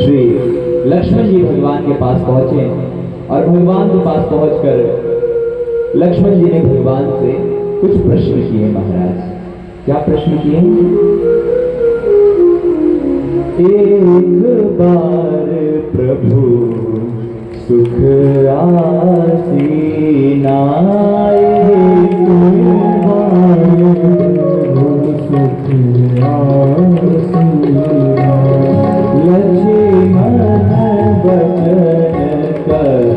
श्री लक्ष्मण जी भगवान के पास पहुंचे और भगवान के पास पहुंचकर लक्ष्मण जी ने भगवान से कुछ प्रश्न किए। महाराज क्या प्रश्न किए? एक बार प्रभु सुख आसीना, लक्ष्मण बचन कहे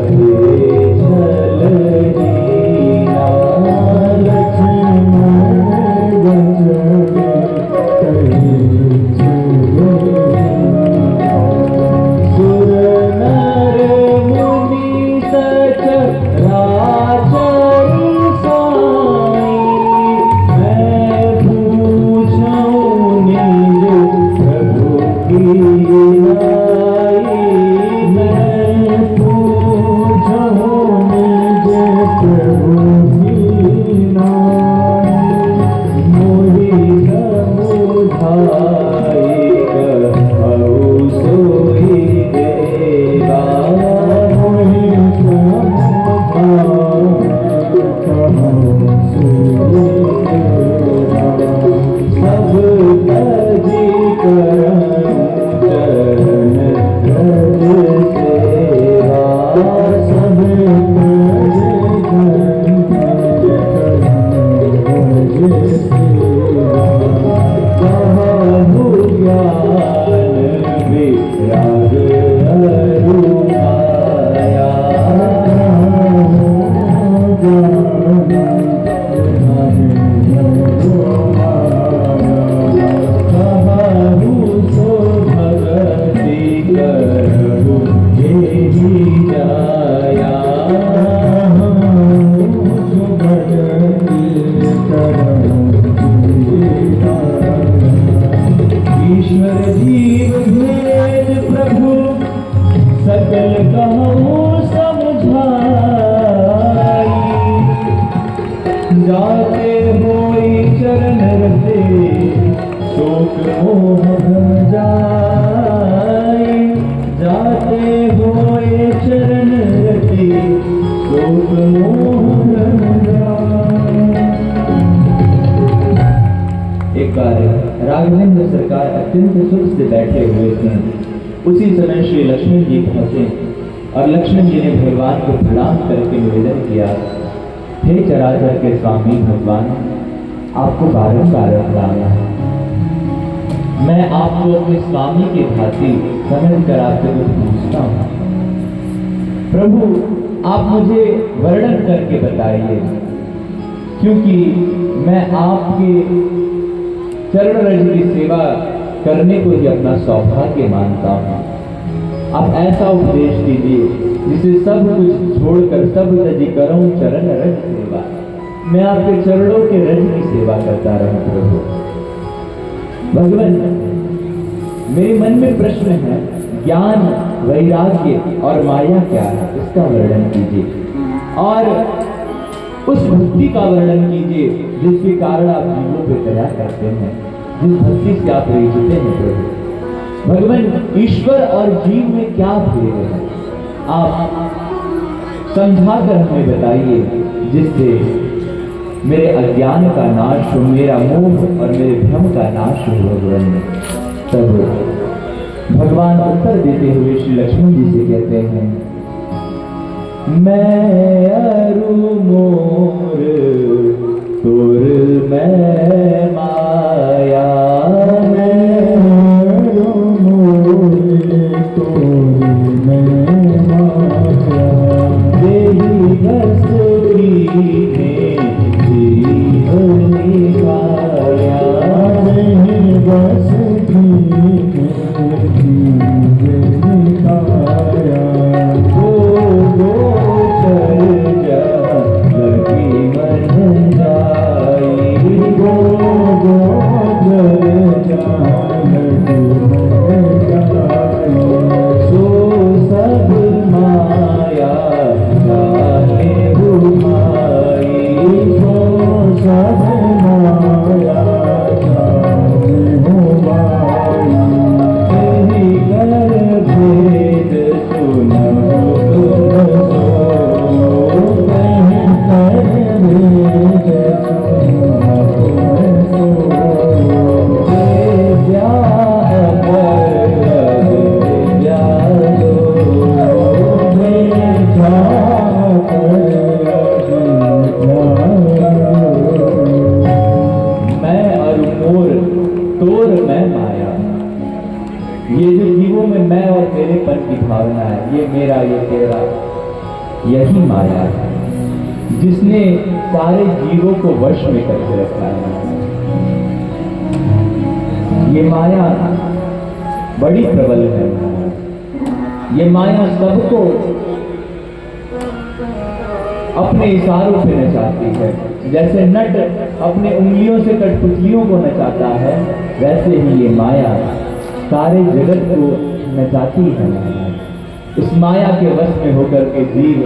चलनीना, लक्ष्मण बचन कहे चलनीना। सुर नर मुनि सचराचर साई, मैं पूछूं निज प्रभु की राघवेंद्र सरकार अत्यंत सुख से बैठे हुए थे। उसी समय श्री लक्ष्मण जी पहुंचे और लक्ष्मण जी ने भगवान को प्रणाम करके निवेदन किया, हे चराचर के स्वामी भगवान, आपको बारंबार प्रणाम है। मैं आपको अपने स्वामी की भांति समझकर आपसे कुछ पूछता हूँ। प्रभु आप मुझे वर्णन करके बताइए, क्योंकि मैं आपके चरण रज की सेवा करने को ही अपना सौभाग्य मानता हूँ। आप ऐसा उपदेश दीजिए जिसे सब कुछ छोड़कर सब तजी करूं चरण रज सेवा। मैं आपके चरणों के रज की सेवा करता रहूं। प्रभु भगवान, मेरे मन में प्रश्न है, ज्ञान, वैराग्य और माया क्या है, इसका वर्णन कीजिए। और उस भक्ति का वर्णन कीजिए जिसके कारण आप जीवों पे दया करते हैं, जिस भक्ति से आप रिझते हैं। प्रभु भगवान, ईश्वर और जीव में क्या भेद है, आप समझाकर हमें बताइए, जिससे मेरे अज्ञान का नाश हो, मेरा मोह और मेरे भ्रम का नाश हो। भगवान तब भगवान उत्तर देते हुए श्री लक्ष्मण जी से कहते हैं, मैं अरु मोर तुर मैं माया, मैं अरु मोर तुर मैं माया, देहि बस कीने जीवन निकाया, देहि बस कीने जीवन निकाया। लगी मन जाई, गो गो जल ये जो जीवों में मैं और मेरेपन की भावना है, ये मेरा ये तेरा, यही माया है जिसने सारे जीवों को वश में करके रखा है। ये माया बड़ी प्रबल है। ये माया सबको अपने इशारों पे नचाती है। जैसे नट अपने उंगलियों से कठपुतलियों को नचाता है, वैसे ही ये माया सारे जगत को नचाती है। इस माया के वश में होकर के जीव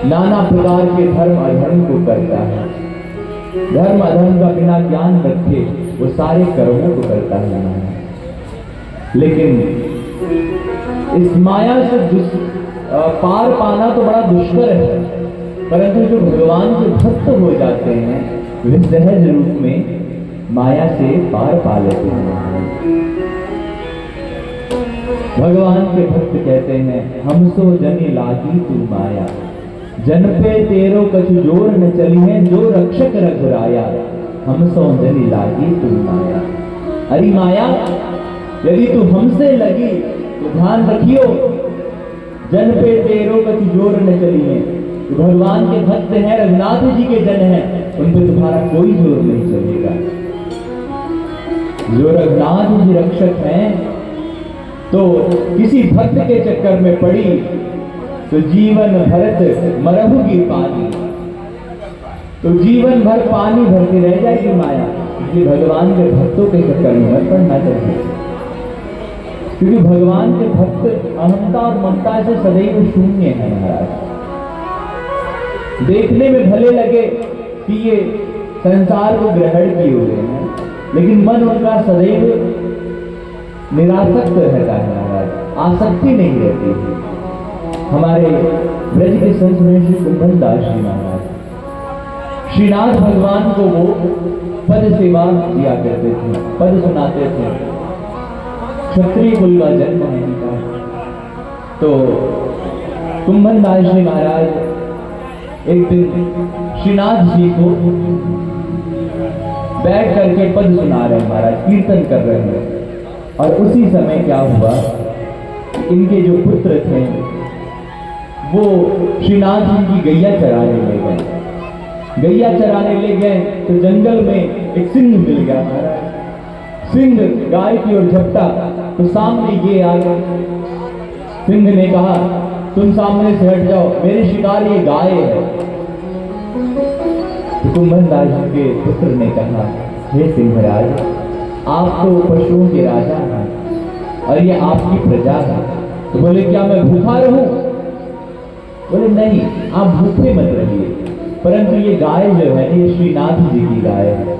नाना प्रकार के धर्म अधर्म को करता है। धर्म अधर्म का बिना ज्ञान रखे वो सारे कर्मों को करता है। लेकिन इस माया से पार पाना तो बड़ा दुष्कर है, परंतु जो भगवान के भक्त हो जाते हैं वे सहज रूप में माया से पार पा लेते हैं। भगवान के भक्त कहते हैं, हम सो जनी लागी तू माया, जन पे तेरो कछु जोर न चली है, जो रक्षक रघुराया, हम सो जनी लागी तू माया। अरे माया, यदि तू हमसे लगी तो ध्यान रखियो, जन पे तेरो कछु जोर न चली है। तो भगवान के भक्त हैं, रघुनाथ जी के जन हैं, उन पे तुम्हारा कोई जोर नहीं चलेगा। जो रघुनाथ जी रक्षक हैं, तो किसी भक्त के चक्कर में पड़ी तो जीवन भरत मरहुगी पानी, तो जीवन भर पानी भरती रह जाएगी माया। इसलिए भगवान के भक्तों के चक्कर में मत पड़ना चाहिए, क्योंकि भगवान के भक्त अहंता और ममता से सदैव शून्य है महाराज। देखने में भले लगे कि ये संसार को ग्रहण किए हुए हैं, लेकिन मन उनका सदैव निरासक्त रहता है महाराज, आसक्ति नहीं रहती है। हमारे ब्रज के संत में श्री कुंभन दास जी महाराज श्रीनाथ भगवान को वो पद सेवा किया करते थे, पद सुनाते थे। क्षत्रिय कुल का जन्म है इनका। तो कुंभन दास जी महाराज एक दिन श्रीनाथ जी को बैठ करके पद सुना रहे हैं महाराज, कीर्तन कर रहे हैं। और उसी समय क्या हुआ, इनके जो पुत्र थे वो श्रीनाथ जी की गैया चराने ले गए। गैया चराने ले गए तो जंगल में एक सिंह मिल गया महाराज। सिंह गाय की ओर झपटा तो सामने ये आ गए। सिंह ने कहा, तुम सामने से हट जाओ, मेरे शिकार ये गाय है। तो कुंभन दास जी के पुत्र ने कहा, हे सिंहराज, आप तो पशुओं के राजा हैं और ये आपकी प्रजा है। तो बोले, क्या मैं भूखा रहूं? बोले नहीं, आप भूखे मत रहिए, परंतु ये गाय जो है ये श्रीनाथ जी की गाय है,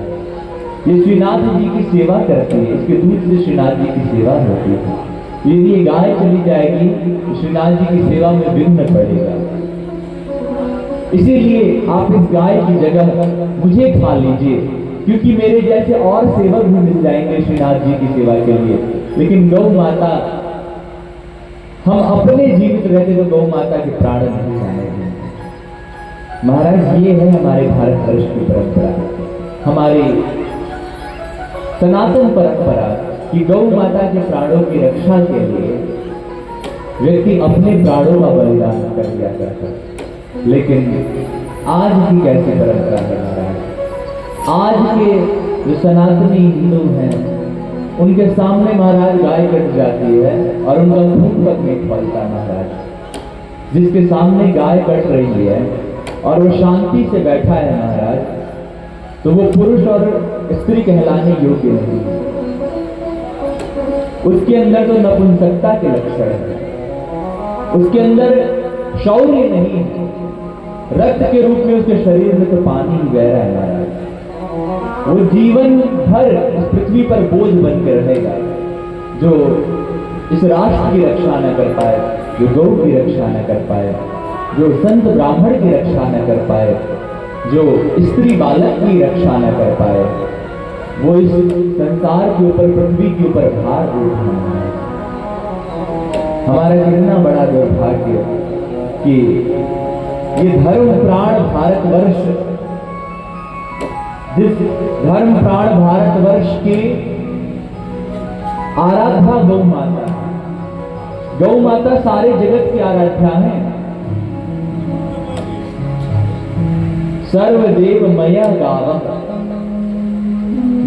ये श्रीनाथ जी की सेवा करती है, इसके दूध से श्रीनाथ जी की सेवा होती है। यदि ये गाय चली जाएगी तो श्रीनाथ जी की सेवा में विघ्न पड़ेगा, इसीलिए आप इस गाय की जगह मुझे खा लीजिए, क्योंकि मेरे जैसे और सेवक भी मिल जाएंगे श्रीनाथ जी की सेवा के लिए। लेकिन गौ माता, हम अपने जीवित रहते तो गौ माता के प्राण नहीं जाएंगे महाराज। ये है हमारे भारतवर्ष की परंपरा, हमारी सनातन परंपरा कि गौ माता के प्राणों की रक्षा के लिए व्यक्ति अपने प्राणों का बलिदान कर दिया करता है। लेकिन आज की कैसी परंपरा है महाराज, आज के जो सनातनी हिंदू हैं उनके सामने महाराज गाय कट जाती है और उनका खून तक नहीं फैलता महाराज। जिसके सामने गाय कट रही है और वो शांति से बैठा है महाराज, तो वो पुरुष और स्त्री कहलाने योग्य नहीं है। उसके अंदर तो नपुंसकता के लक्षण है, उसके अंदर शौर्य नहीं है, रक्त के रूप में उसके शरीर में तो पानी ही बह रहा है महाराज। वो जीवन भर इस पृथ्वी पर बोझ बन के रहेगा, जो इस राष्ट्र की रक्षा न कर पाए, जो गौ की रक्षा न कर पाए, जो संत ब्राह्मण की रक्षा न कर पाए, जो स्त्री बालक की रक्षा न कर पाए, वो इस संसार के ऊपर, पृथ्वी के ऊपर भार उठाना है। हमारा कितना बड़ा दुर्भाग्य कि ये धर्म प्राण भारतवर्ष, जिस धर्म प्राण भारतवर्ष के आराध्या गौ माता। गौ माता सारे जगत की आराध्या है। सर्वदेवमय गावः,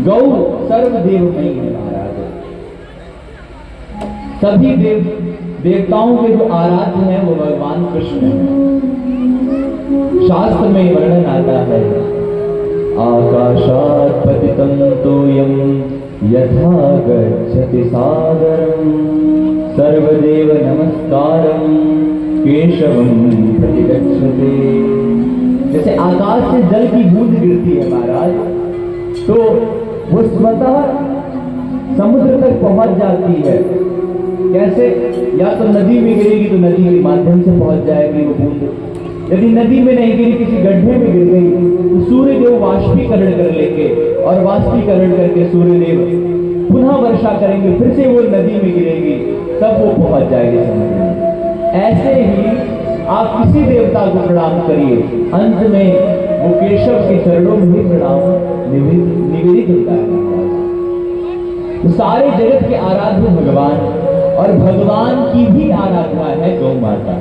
गौ सर्वदेवमयी है महाराज। सभी देवताओं के जो आराध्य हैं वो भगवान कृष्ण हैं। शास्त्र में वर्णन आता है, आकाशात् पतितं तोयं यथा गच्छति सागरं, सर्वदेव नमस्कारं केशवं प्रतिगच्छते। जैसे आकाश से जल की बूंद गिरती है महाराज, तो वो स्वतः समुद्र तक पहुंच जाती है। कैसे? या तो नदी में गिरेगी तो नदी के माध्यम से पहुंच जाएगी वो बूंद। यदि नदी में नहीं गिरी, किसी गड्ढे में गिर गई, तो सूर्यदेव वाष्पीकरण कर लेंगे और वाष्पीकरण करके सूर्यदेव पुनः वर्षा करेंगे, फिर से वो नदी में गिरेगी, तब वो पहुंच जाएगी समुद्र में। ऐसे ही आप किसी देवता को प्रणाम करिए, अंत में वो केशव के चरणों में ही प्रणाम निवेदित होता है। तो सारे जगत के आराध्य भगवान, और भगवान की भी आराधना है गौ माता।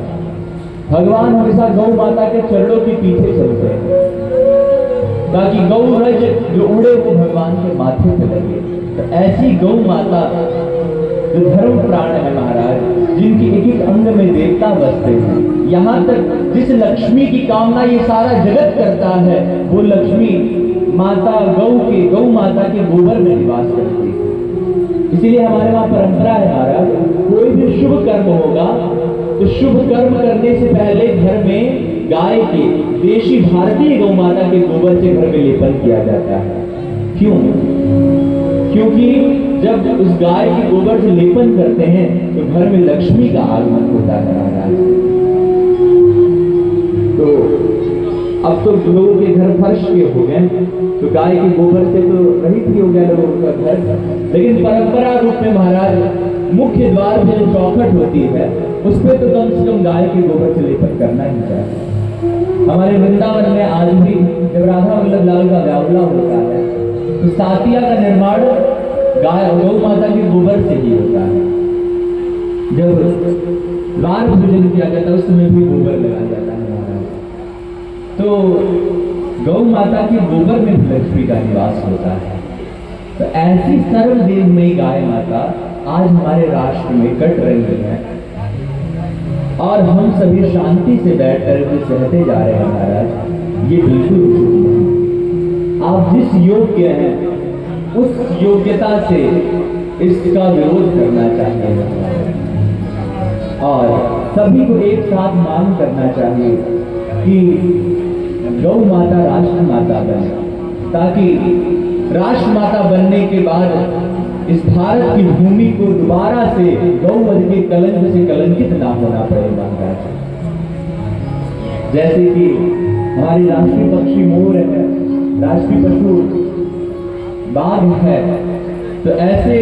भगवान हमेशा गौ माता के चरणों के पीछे चलते हैं, ताकि गौ रज जो उड़े वो भगवान के माथे पे लगे। तो ऐसी गौ माता जो धर्म प्राण है महाराज, जिनकी एक एक अंग में देवता बसते हैं, यहाँ तक जिस लक्ष्मी की कामना ये सारा जगत करता है, वो लक्ष्मी माता गौ माता के गोबर में निवास करती है। इसीलिए हमारे वहां परंपरा है महाराज, कोई भी शुभ कर्म होगा तो शुभ कर्म करने से पहले घर में गाय के, देशी भारतीय गौ माता के गोबर से घर में लेपन किया जाता है। क्यों? क्योंकि जब उस गाय के गोबर से लेपन करते हैं तो घर में लक्ष्मी का आगमन होता है महाराज। तो अब तो लोगों के घर फर्श के हो गए, तो गाय के गोबर से तो रहित ही हो गया लोगों का घर। लेकिन परंपरा रूप में महाराज मुख्य द्वार में जो चौखट होती है उस पर तो कम से कम गाय के गोबर से लेपन करना ही चाहिए। हमारे वृंदावन में आज भी जब राधा वल्लभ लाल का व्यावला होता है तो सातिया का निर्माण गाय गौ माता के गोबर से ही होता है। जब द्वार पूजन किया जाता है उस समय भी गोबर लगाया जाता है महाराज। तो गौ माता के गोबर में लक्ष्मी का निवास होता है। तो ऐसी सर्वदेवमयी गाय माता आज हमारे राष्ट्र में कट रही है, और हम सभी शांति से बैठकर इसे सहते जा रहे हैं महाराज। ये बिल्कुल उचित नहीं। आप जिस योग्य हैं उस योग्यता से इसका विरोध करना चाहिए और सभी को एक साथ मांग करना चाहिए कि गौ माता राष्ट्र माता बने, ताकि राष्ट्र माता बनने के बाद इस भारत की भूमि को दोबारा से गौवध के कलंक से कलंकित ना होना पड़े महाराज। जैसे कि हमारी राष्ट्रीय पक्षी मोर है, राष्ट्रीय पशु बाघ है, तो ऐसे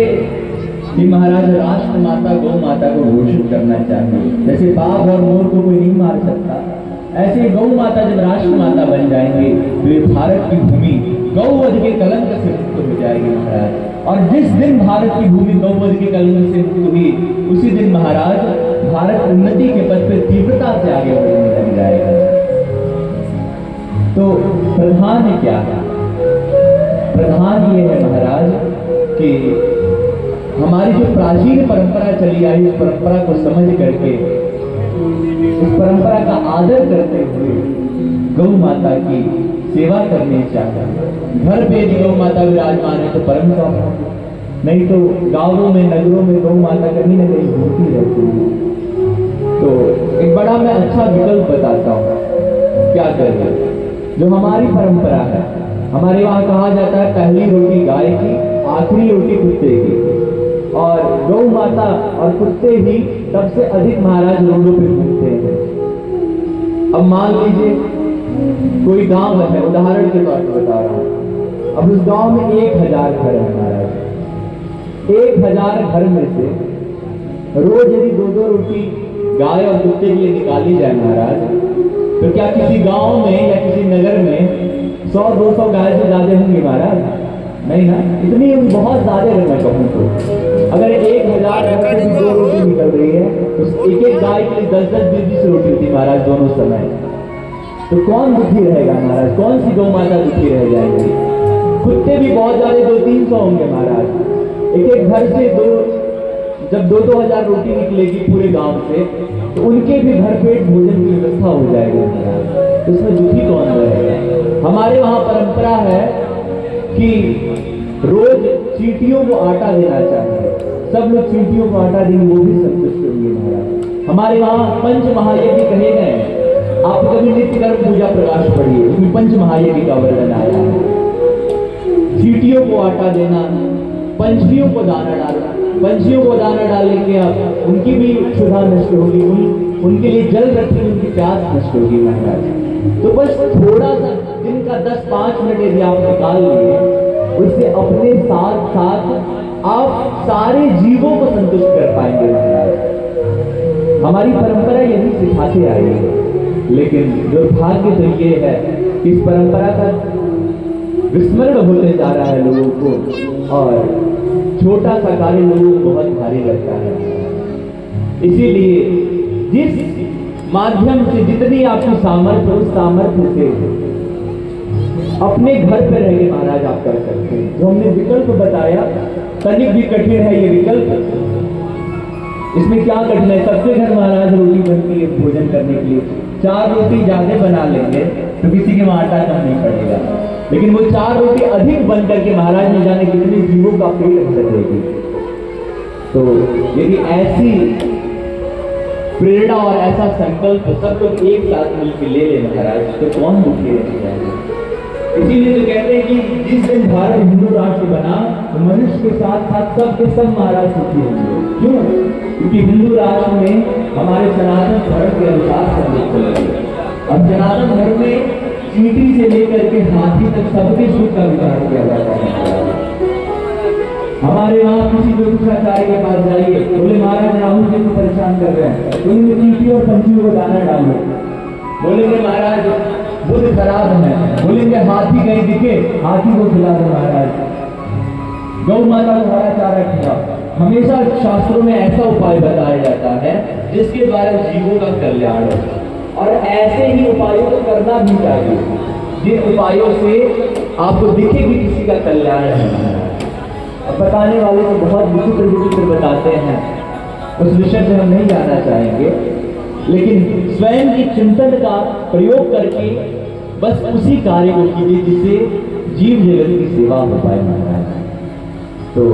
ही महाराज राष्ट्र माता गौ माता को घोषित करना चाहिए। जैसे बाघ और मोर को कोई नहीं मार सकता, ऐसे गौ माता जब राष्ट्र माता बन जाएंगे तो ये भारत की भूमि गौवध के कलंक से मुक्त हो जाएगी महाराज। और जिस दिन भारत की भूमि गौवध के कलंक से मुक्त हुई उसी दिन महाराज भारत उन्नति के पथ पर तीव्रता से आगे बढ़ने लग जाएगा। तो प्रधान क्या है? प्रधान ये है महाराज कि हमारी जो प्राचीन परंपरा चली आई उस परंपरा को समझ करके, उस परंपरा का आदर करते हुए गौ माता की सेवा करनी चाहिए। घर पे यदि गौ माता विराजमान है तो परम सौभाग्य, नहीं तो गांवों में नगरों में गौ माता कहीं ना कहीं घूमती रहती है। तो एक बड़ा मैं अच्छा विकल्प बताता हूँ, क्या करिए। जो हमारी परंपरा है, हमारे वहाँ कहा जाता है पहली रोटी गाय की, आखिरी रोटी कुत्ते की, और गौ माता और कुत्ते ही सबसे अधिक महाराज रोडों पे घूमते हैं। अब मान लीजिए कोई गांव है, उदाहरण के तौर पर बता रहा हूं, अब उस गांव में 1000 घर है महाराज। 1000 घर में से रोज यदि 2-2 रोटी गाय और कुत्ते के लिए निकाली जाए महाराज, तो क्या किसी गांव में या किसी नगर में 100-200 गाय से ज्यादा होंगी महाराज? नहीं ना, इतनी बहुत ज्यादा अगर मैं कहूँ तो। अगर 1000 घर से 2 रोटी निकल रही है तो एक एक गाय के लिए 10-10 20-20 रोटी होती महाराज दोनों समय। तो कौन दुखी रहेगा महाराज? कौन सी गौ माता दुखी रह जाएगी? कुत्ते भी बहुत ज्यादा 200-300 होंगे महाराज। एक एक घर से जब 2-2 हजार रोटी निकलेगी पूरे गांव से तो उनके भी घर पेट भोजन की व्यवस्था हो जाएगी महाराज। तो इसमें दुखी कौन रहेगा? हमारे वहां परंपरा है कि रोज चींटियों को आटा देना चाहिए। सब लोग चींटियों को आटा देंगे, वो भी संतुष्ट होंगे महाराज। हमारे वहां पंच महायज्ञ कहे गए। आप कभी नित्य कर्म पूजा प्रकाश पढ़िए, उसमें पंच महायज्ञ का वर्णन आया है। चींटियों को आटा देना, पंछियों को दाना डालना। पंछियों को दाना डालने के आप उनकी भी क्षुधा नष्ट होगी, उनके लिए जल रखेंगे, उनकी प्यास नष्ट होगी महाराज। तो बस थोड़ा सा दिन का 10-5 मिनट यदि आप निकाल लिए, उससे अपने साथ साथ आप सारे जीवों को संतुष्ट कर पाएंगे महाराज। हमारी परंपरा यही सिखाते आई है, लेकिन दुर्भाग्य तो ये है कि इस परंपरा का विस्मरण होते जा रहा है लोगों को, और छोटा सा कार्य लोगों को बहुत भारी लगता है। इसीलिए जिस माध्यम से जितनी आपकी सामर्थ्य, उस सामर्थ्य से अपने घर पर रह के महाराज आप कर सकते हैं। जो हमने विकल्प बताया तनिक भी कठिन है ये विकल्प। इसमें क्या कठिन है? सबके घर महाराज रोटी बनती है भोजन करने के लिए। 4 रोटी ज्यादा बना लेंगे तो किसी के वहां आटा कम नहीं पड़ेगा, लेकिन वो 4 रोटी अधिक बन करके महाराज न जाने कितने जीवों का पेट भर देगी। तो यदि ऐसी प्रेरणा और ऐसा संकल्प सब लोग एक साथ मिलकर ले ले महाराज, तो कौन दुखी रह जाएगा? इसीलिए तो कहते हैं कि जिस दिन भारत हिंदू राष्ट्र बना तो मनुष्य के साथ साथ सब के सब महाराज सुखी होंगे। क्यों? क्योंकि हिंदू राष्ट्र में हमारे सनातन धर्म के अनुसार सब लोग चलेंगे। अब सनातन धर्म में चींटी से लेकर के हाथी तक सबके सुख का विचार किया जाता है। हमारे वहां किसी ज्योतिषाचार्य के पास जाइए, बोले महाराज राहुल जी को परेशान कर रहे हैं, तो इनमें चींटी और पंछियों को दाना डालो। बोलेंगे महाराज बुध खराब है। बोलेंगे हाथी कहीं दिखे, हाथी को खिला दो महाराज। गौ माता को हरा चारा खिलाओ। हमेशा शास्त्रों में ऐसा उपाय बताया जाता है जिसके द्वारा जीवों का कल्याण हो, और ऐसे ही उपायों को करना भी चाहिए जिन उपायों से आपको दिखे कि किसी का कल्याण है। अब बताने वाले तो बहुत विचित्र विचित्र बताते हैं, उस विषय से हम नहीं जाना चाहेंगे, लेकिन स्वयं की चिंतन का प्रयोग करके बस उसी कार्य को कीजिए जिससे जीव जगत की सेवा हो पाए महाराज। तो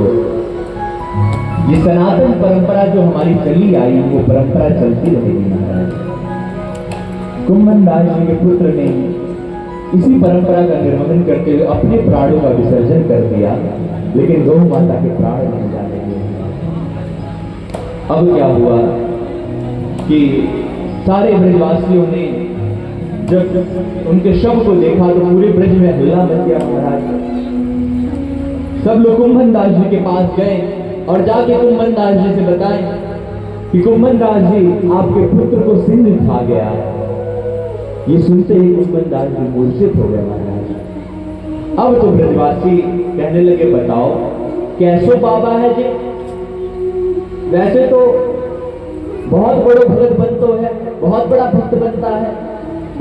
ये सनातन परंपरा जो हमारी चली आई वो परंपरा चलती रहेगी महाराज। कुंभन दास जी के पुत्र ने इसी परंपरा का निर्वहन करते हुए अपने प्राणों का विसर्जन कर दिया, लेकिन गौ माता के प्राण नहीं जाने दिए। अब क्या हुआ कि सारे ब्रजवासियों ने जब उनके शव को देखा तो पूरे ब्रज में हल्ला मच गया महाराज। सब लोग कुंभन दास जी के पास गए और जाके कुंभन दास जी से बताएं कि कुंभन दास जी आपके पुत्र को सिंह खा गया। ये सुनते ही कुंभन दास जी मूर्छित हो गए महाराज। अब तो ब्रजवासी कहने लगे बताओ कैसो बाबा है जी? वैसे तो बहुत बड़ो भगत बनतो है, बहुत बड़ा भक्त बनता है,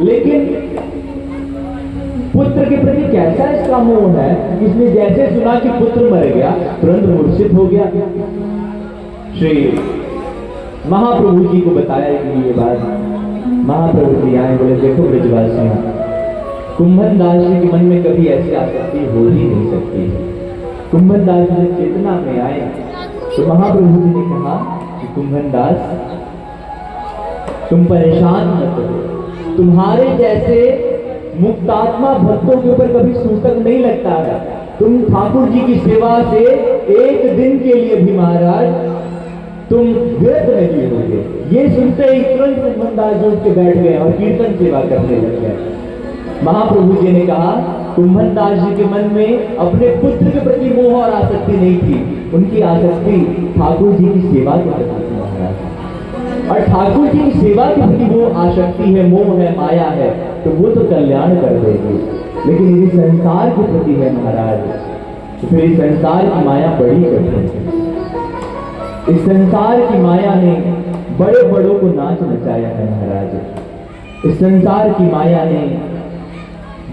लेकिन पुत्र के प्रति कैसा इसका मोह है? इसने जैसे सुना कि पुत्र मर गया तुरंत मूर्छित हो गया। श्री महाप्रभु जी को बताया कि ये बात। महाप्रभु जी आए, बोले देखो ब्रजवासियों, कुंभन दास जी के मन में कभी ऐसी आसक्ति हो ही नहीं सकती। कुंभन दास जी चेतना में आए तो महाप्रभु जी ने कहा कि कुंभन दास तुम परेशान मत हो, तुम्हारे जैसे मुक्तात्मा भक्तों के ऊपर कभी सूतक नहीं लगता है। तुम ठाकुर जी की सेवा से एक दिन के लिए भी महाराज तुम व्यर्थ नहीं होगे। ये सुनते ही तुरंत कुंभन दास जी उठ के बैठ गए और कीर्तन सेवा करने लग गए। महाप्रभु जी ने कहा कुंभन दास जी के मन में अपने पुत्र के प्रति मोह और आसक्ति नहीं थी, उनकी आसक्ति ठाकुर जी की सेवा के प्रति थी महाराज। और ठाकुर जी की सेवा के प्रति वो आसक्ति है, मोह है, माया है, तो वो तो कल्याण कर देगी। लेकिन यदि संसार के प्रति है महाराज तो फिर इस संसार की माया बड़ी कठिन है। इस संसार की माया ने बड़े बड़ों को नाच नचाया है महाराज। इस संसार की माया ने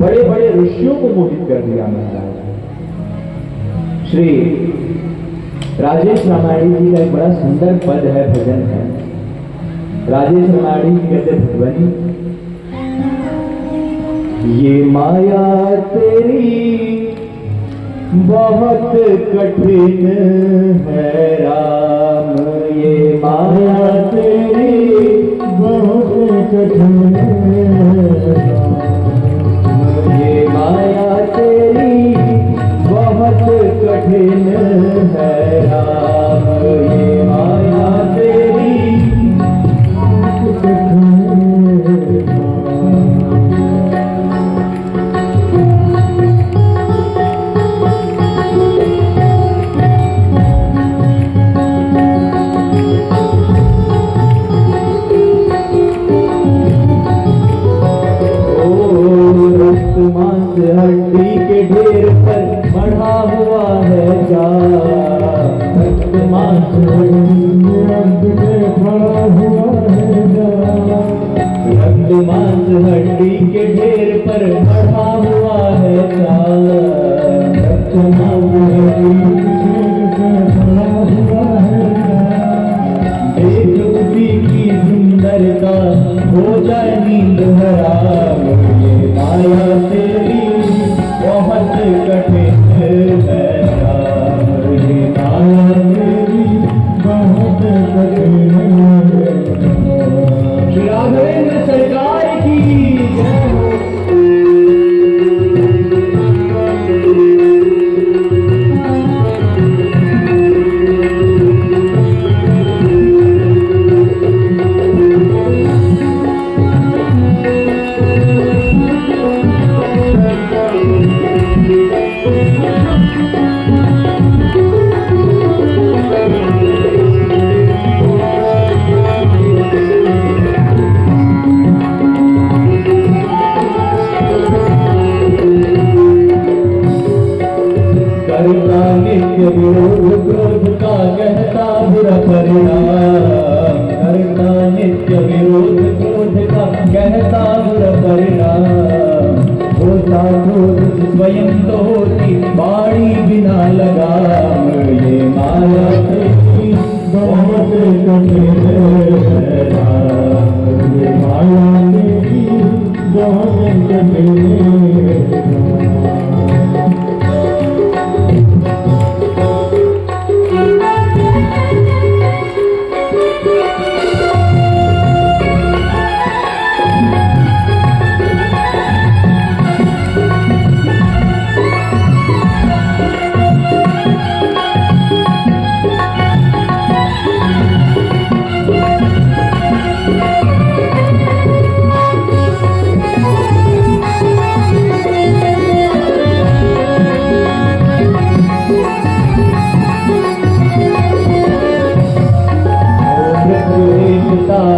बड़े बड़े ऋषियों को मोहित कर दिया महाराज। श्री राजेश रामायणी जी का एक बड़ा सुंदर पद है, भजन है। राजेश रामायणी जी कहते भगवानी, ये माया तेरी बहुत कठिन है राम, ये माया तेरी बहुत कठिन है राम, ये माया तेरी बहुत कठिन है राम, ये माया तेरी बहुत कठिन है राम। मांस हड्डी के ढेर पर बढ़ा हुआ है जा, रक्त मांस हड्डी पे बढ़ा हुआ है जा, रक्त मांस हड्डी के ढेर पर बढ़ा हुआ है जा, रक्त मांस हड्डी के ढेर पर बढ़ा हुआ है जा, देख उसी की सुंदरता हो जाए नींद हराम, माया तेरी बहुत कठिन है राम, ये माया तेरी बहुत कठिन है। श्री राघवेंद्र सरकार की जय हो। विरोध क्रोध का कहता बुरा परिणाम, करता नित्य विरोध क्रोध का कहता बुरा परिणाम, होता क्रोध स्वयं तो होती बाणी बिना लगाम, ये माया तेरी बहुत कठिन है राम, ये माया तेरी बहुत कठिन है राम।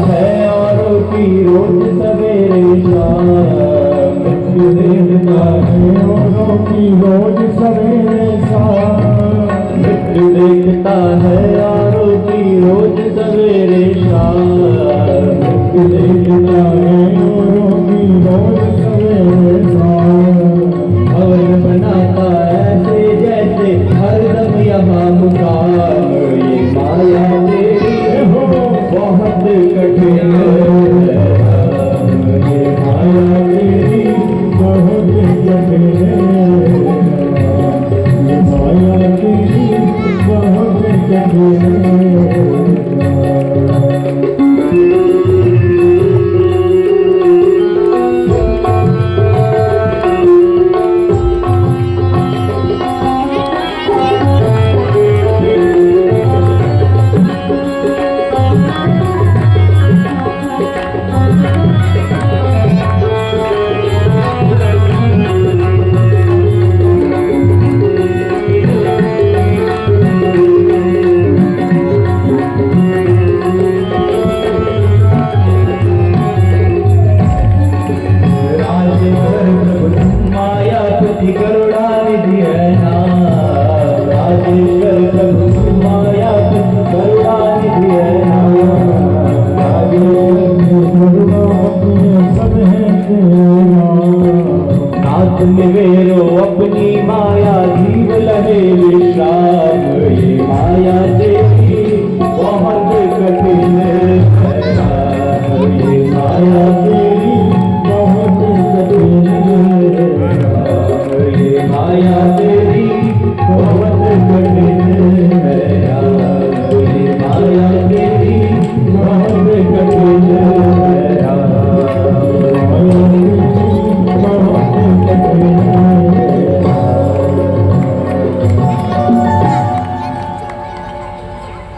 है औरों की रोज सवेरे शाम, मृत्यु देखता है औरों की रोज सवेरे शाम, मृत्यु देखता है औरों की रोज सवेरे शाम, मृत्यु देखता है औरों की रोज सवेरे शाम, भवन बनाता ऐसे जैसे हरदम यहाँ मुकाम, ये माया तेरी बहुत कठिन है राम, ये माया तेरी बहुत कठिन है राम, ये माया तेरी बहुत कठिन है राम।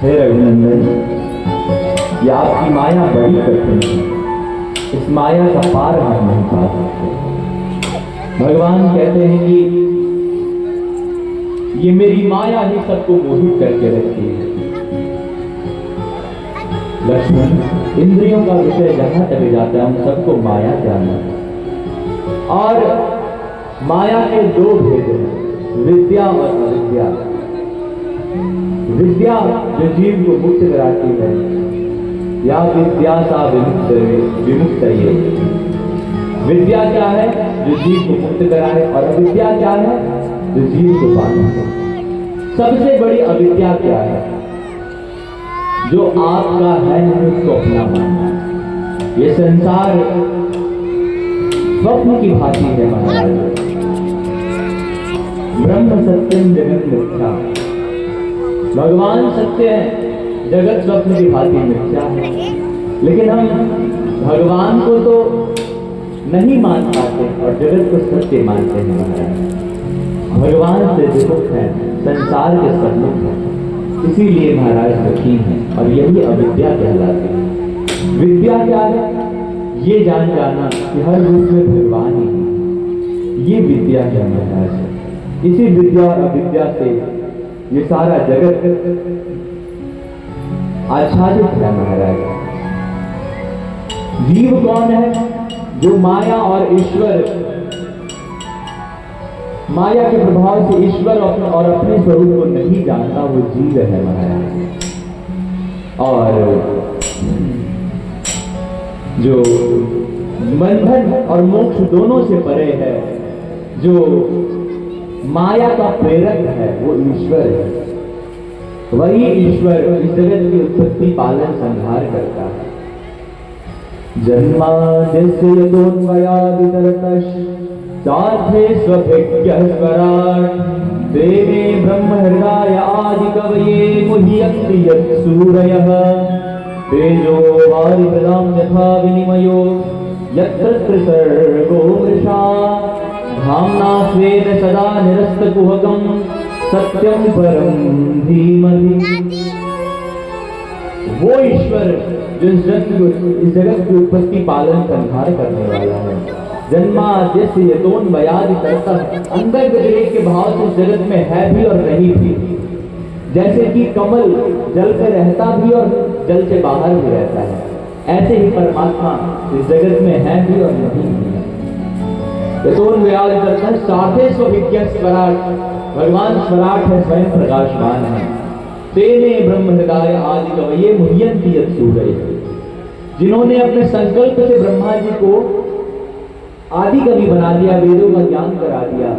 हे रघुनंदन, ये आपकी माया बड़ी कठिन है, इस माया का पार हम नहीं पा सकते। भगवान कहते हैं कि ये मेरी माया ही सबको मोहित करके रखती है। लक्ष्मण, इंद्रियों का विषय जहां चले जाता है हम सबको माया जाना, और माया के दो भेद हैं, विद्या और अविद्या। विद्या जो जीव को मुक्त कराती है, या विद्या सा विमुक्त ये विद्या क्या है? जो जीव को मुक्त कराए, और अविद्या क्या है? जो जीव को बांधे। सबसे बड़ी अविद्या क्या है? जो आपका है उसको अपना मानना। ये संसार स्वप्न की भांति है महाराज। ब्रह्म सत्यम जगत मिथ्या, भगवान सत्य है, जगत स्वप्न की भांति मिथ्या है। लेकिन हम भगवान को तो नहीं मान पाते और जगत को सत्य मानते हैं महाराज। भगवान से विमुख है, संसार के सम्मुख है, इसीलिए महाराज दुखी हैं, और यही अविद्या कहलाती है। विद्या क्या है? ये जान जाना कि हर रूप में भगवान ही है, ये विद्या है महाराज। इसी विद्या और अविद्या से ये सारा जगत आच्छादित है महाराज। जीव कौन है? जो माया और ईश्वर, माया के प्रभाव से ईश्वर और अपने स्वरूप को नहीं जानता, वो जीव है महाराज। और जो बंधन और मोक्ष दोनों से परे है, जो माया का प्रेरक है, वो ईश्वर है। वही ईश्वर इस जगत की उत्पत्ति, पालन, संहार करता है। जन्माद्यस्य यतोऽन्वयादितरतश्च साध्ये स्वभिज्ञः स्वराट् देवे ब्रह्महृदाय आदिकवये मुह्यन्ति यत्सूरयः तेजो वारिप्रदां यथा विनिमयो यत्र त्रिसर्गो मृषा धाम्ना स्वेन सदा निरस्तकुहकं सत्यं परं धीमहि। वो ईश्वर जो इस जगत की उत्पत्ति, पालन, संहार करने वाला है। जन्माद्यस्य यतोऽन्वयादितरतः, अंदर गजरे के भाव से इस जगत में है भी और नहीं भी। जैसे कि कमल जल पे रहता भी और जल से बाहर भी रहता है, ऐसे ही परमात्मा इस जगत में है भी और नहीं भी है। यतोऽन्वयादितरतः साधे स्वभिज्ञः स्वराट्, भगवान स्वराट है, स्वयं प्रकाशवान है। तेने ब्रह्म हृदय आदि कवये मुह्यन्ति यत्सूरयः, जिन्होंने अपने संकल्प से ब्रह्मा जी को आदि कवि बना दिया, वेदों का ज्ञान करा दिया,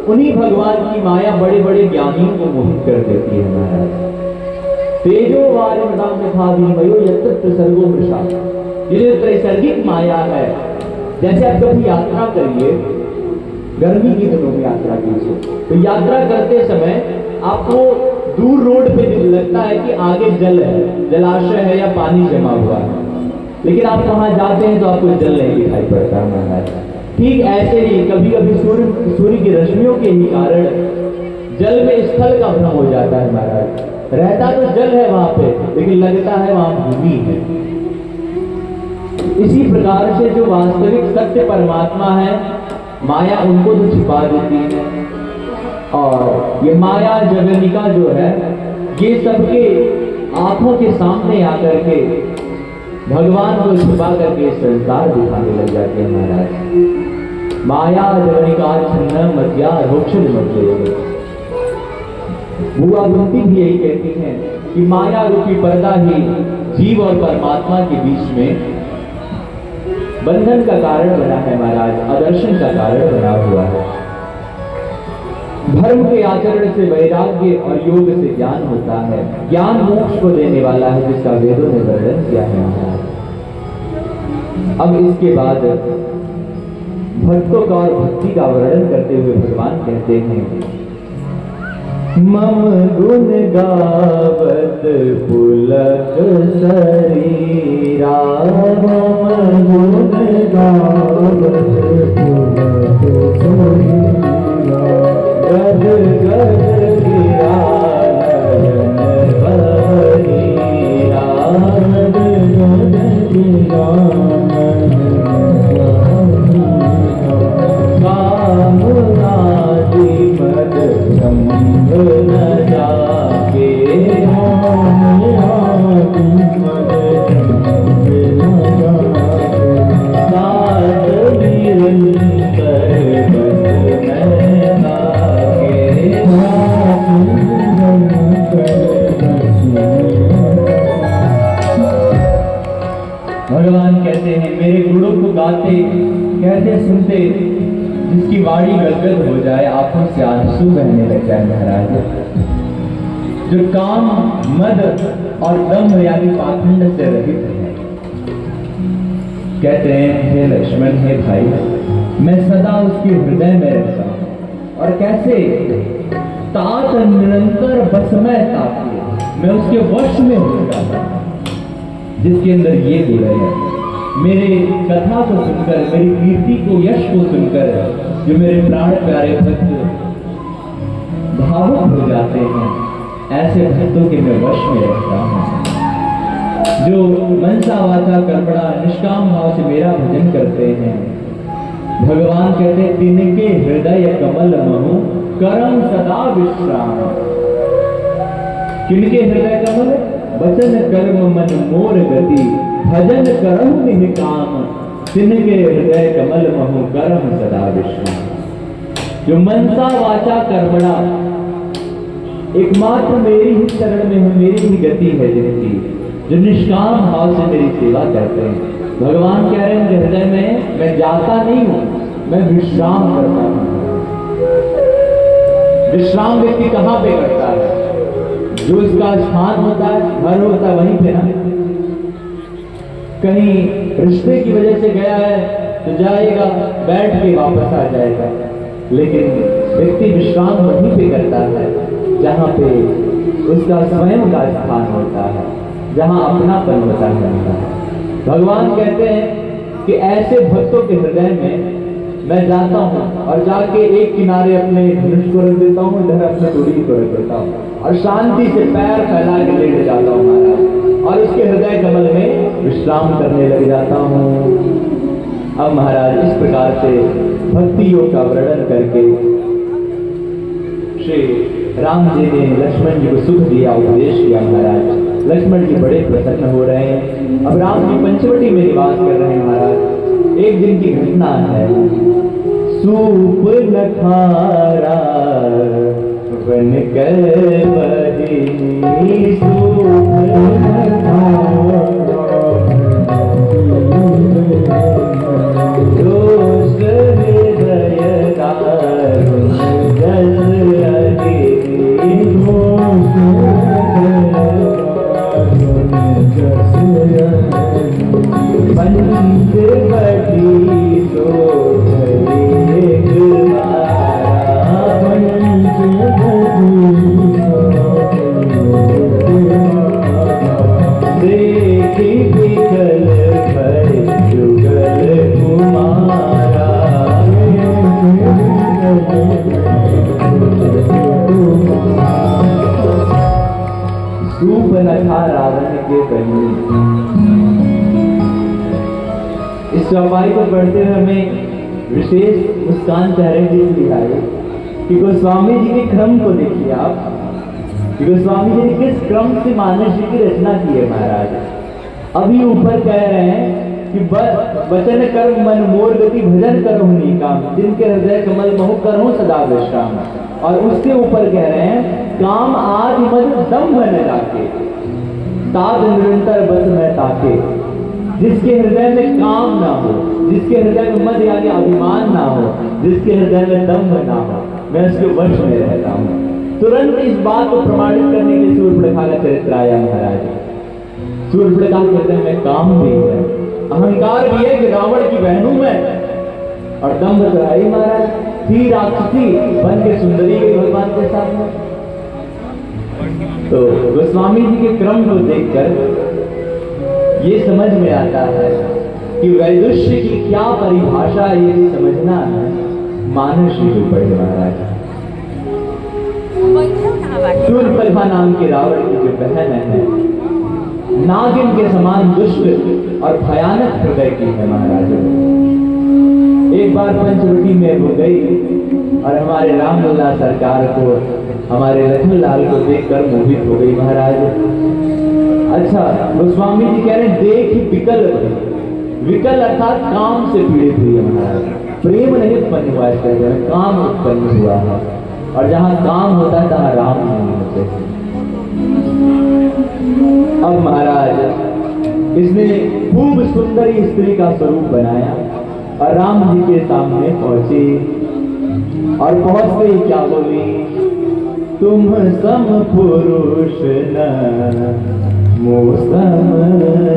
उन्हीं भगवान की माया बड़े बड़े ज्ञानियों को मोहित कर देती है महाराज। तेजो वारिमृदां यथा विनिमयो यत्र त्रिसर्गो मृषा, ये जो त्रैसर्गिक माया है, जैसे आप कभी यात्रा करिए, गर्मी की दिनों में यात्रा कीजिए, तो यात्रा करते समय आपको दूर रोड पे लगता है कि आगे जल है, जलाशय है या पानी जमा हुआ है, लेकिन आप वहां जाते हैं तो आपको जल नहीं दिखाई पड़ता महाराज। ठीक ऐसे ही कभी कभी सूर्य की रश्मियों के ही कारण जल में स्थल का भ्रम हो जाता है महाराज। रहता तो जल है वहां पे, लेकिन लगता है वहां भूमि है। इसी प्रकार से जो वास्तविक सत्य परमात्मा है, माया उनको तो छिपा देती है, और ये माया जगनिका जो है, ये सबके आंखों के सामने आकर के भगवान को छुपा करके संसार दिखाने लग जाते हैं महाराज। माया जगनिका छन्न मध्या रोक्षण मध्य। बुआ बुंती भी यही कहती हैं कि माया रूपी पर्दा ही जीव और परमात्मा के बीच में बंधन का कारण बना है महाराज, आदर्शन का कारण बना हुआ है। धर्म के आचरण से वैराग्य और योग से ज्ञान होता है, ज्ञान मोक्ष को देने वाला है, जिसका वेदों ने वर्णन किया है महाराज। अब इसके बाद भक्तों का और भक्ति का वर्णन करते हुए भगवान कहते हैं, मम गुण गावत पुलक शरीरा, मम गुण गावत पुलक शरीरा, गद गद गिरा नयन बहरी भगवान कहते हैं मेरे गुणों को गाते कहते सुनते जिसकी वाणी गदगद हो जाए, आंखों से आंसू बहने लग जाए महाराज। जो काम मद और दम यानी पाखंड से रहित है, कहते हैं हे लक्ष्मण हे भाई, मैं सदा उसके हृदय में रहता हूं। और कैसे? तात निरंतर बसमय ताकि मैं उसके वश में हो जाता हूं। जिसके अंदर ये गुण है, मेरे कथा को सुनकर, मेरी कीर्ति को, यश को सुनकर जो मेरे प्राण प्यारे भक्त भावुक हो जाते हैं, ऐसे भक्तों के मैं वश में रहता हूं। जो मनसा वाचा कर्मणा निष्काम भाव से मेरा भजन करते हैं, भगवान कहते हैं तिनके हृदय कमल महु करम सदा विश्राम। किनके हृदय कमल? वचन कर्म मन मोर गति भजन करहु निहि काम, तिनके हृदय कमल महु करम सदा विश्राम। जो मनसा वाचा कर्मणा एकमात्र मेरी ही शरण में है, मेरी ही गति है जिनकी, जो निष्काम भाव से मेरी सेवा करते हैं। भगवान कह रहे हैं उनके हृदय में मैं जाता नहीं हूं, मैं विश्राम करता हूं। विश्राम व्यक्ति कहां पे करता है? जो इसका स्थान होता है, घर होता है, वहीं पे ना। कहीं रिश्ते की वजह से गया है तो जाएगा, बैठ के वापस आ जाएगा। लेकिन व्यक्ति विश्राम वहीं पे करता है जहां पे उसका स्वयं का स्थान होता है, जहां अपनापन होता है। भगवान कहते हैं कि ऐसे भक्तों के हृदय में मैं जाता हूं और जाके एक किनारे अपने धनुष को रख देता हूं, इधर अपने डोरी को रख देता हूं और शांति से पैर फैला के लेट जाता हूं महाराज, और उसके हृदय कमल में विश्राम करने लग जाता हूं। अब महाराज इस प्रकार से भक्ति योग का वर्णन करके श्री राम जी ने लक्ष्मण जी को सुख दिया, उपदेश किया। महाराज लक्ष्मण जी बड़े प्रसन्न हो रहे हैं। अब राम जी पंचवटी में निवास कर रहे हैं महाराज। एक दिन की घटना है, सूप नखारा बन कर बही, सूप नखारा दोष हृदय दारुण जस अदिति, पंच बड़ी तो एक मारा, पंच देखी विकल भय जुगल कुमारा, सूप नखा रावण के बनी। इस चौपाई को पढ़ते हुए हमें विशेष मुस्कान चेहरे की दिखाई कि गोस्वामी जी के क्रम को देखिए आप, कि गोस्वामी जी ने किस क्रम से मानस जी की रचना की है महाराज। अभी ऊपर कह रहे हैं कि वचन कर्म मन मोर गति भजन करहु नी काम, जिनके हृदय कमल महु करहु सदा विश्राम। और उसके ऊपर कह रहे हैं काम आदि मद दम बन जाके, ताद निरंतर बस में ताके। जिसके हृदय में काम ना हो, जिसके हृदय में मद यानी अभिमान ना हो, जिसके हृदय में दम ना हो, मैं उसके वश में रहता हूँ। तुरंत इस बात को प्रमाणित करने के लिए शूर्पणखा का चरित्र आया महाराज। शूर्पणखा के हृदय में काम भी है, अहंकार भी है कि रावण की बहनों में, और दम्भ तो है महाराज। थी राक्षसी बन के सुंदरी गई भगवान के साथ। तो गोस्वामी जी के क्रम को देखकर ये समझ में आता है कि वैदुष्य की क्या परिभाषा ये समझना है। मानस जी को पढ़े महाराज। शूर्पणखा नाम के रावण की जो बहन है, नागिन के समान दुष्ट और भयानक हृदय की है महाराज। एक बार पंचवटी में वो गई और हमारे रामलला सरकार को, हमारे लक्ष्मणलाल को देखकर मोहित हो गई महाराज। अच्छा, गोस्वामी जी कह रहे हैं देख विकल, विकल अर्थात काम से पीड़ित हुई है महाराज। प्रेम नहीं उत्पन्न हुआ, इसका काम उत्पन्न हुआ है, और जहां काम होता है तहां राम नहीं होते। अब महाराज इसने खूब सुंदर सुंदरी स्त्री का स्वरूप बनाया और राम जी के सामने पहुंचे और पहुंचते ही क्या बोली, तुम सम पुरुष न मोसम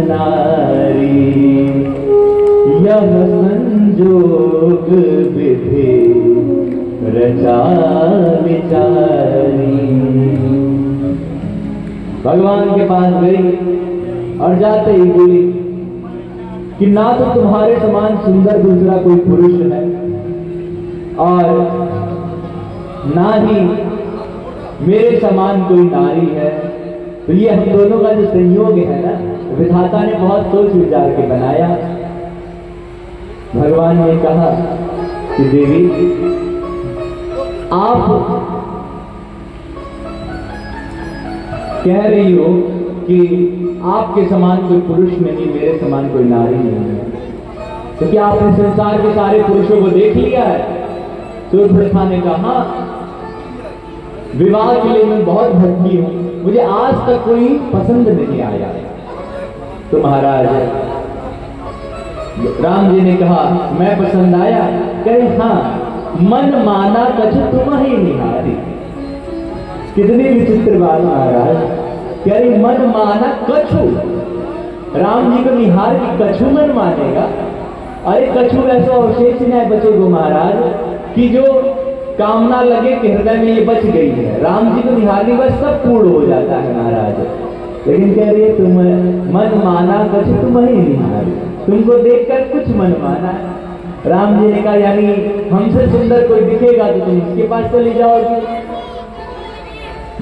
नारी, यह संजोग विधि रचा विचारी। भगवान के पास गई और जाते ही बोली कि ना तो तुम्हारे समान सुंदर दूसरा कोई पुरुष है और ना ही मेरे समान कोई नारी है, तो ये हम दोनों का जो संयोग है ना, विधाता ने बहुत सोच विचार के बनाया। भगवान ने कहा कि देवी, आप कह रही हो कि आपके समान कोई पुरुष नहीं, मेरे समान कोई नारी नहीं है, तो क्या आपने संसार के सारे पुरुषों को देख लिया है? सूर्यप्रभा ने कहा, विवाह के लिए मैं बहुत भटकी हूं, मुझे आज तक कोई पसंद नहीं आया। तो महाराज राम जी ने कहा, मैं पसंद आया? कहे हाँ, मन माना कछु तुम ही निहारी। कितनी विचित्र बात महाराज, कह रही मन माना कछु, राम जी को निहार की कछु मन मानेगा? अरे कछु ऐसा अवशेष नहीं बचे गो महाराज कि जो कामना लगे कि हृदय में ये बच गई है, राम जी को निहारने बस सब पूर्ण हो जाता है महाराज। लेकिन कह रही है तुम मन माना कछु तुम ही निहारी, तुमको देखकर कुछ मन माना। राम जी ने कहा, यानी हमसे सुंदर कोई दिखेगा तो तुम इसके पास चली जाओगी?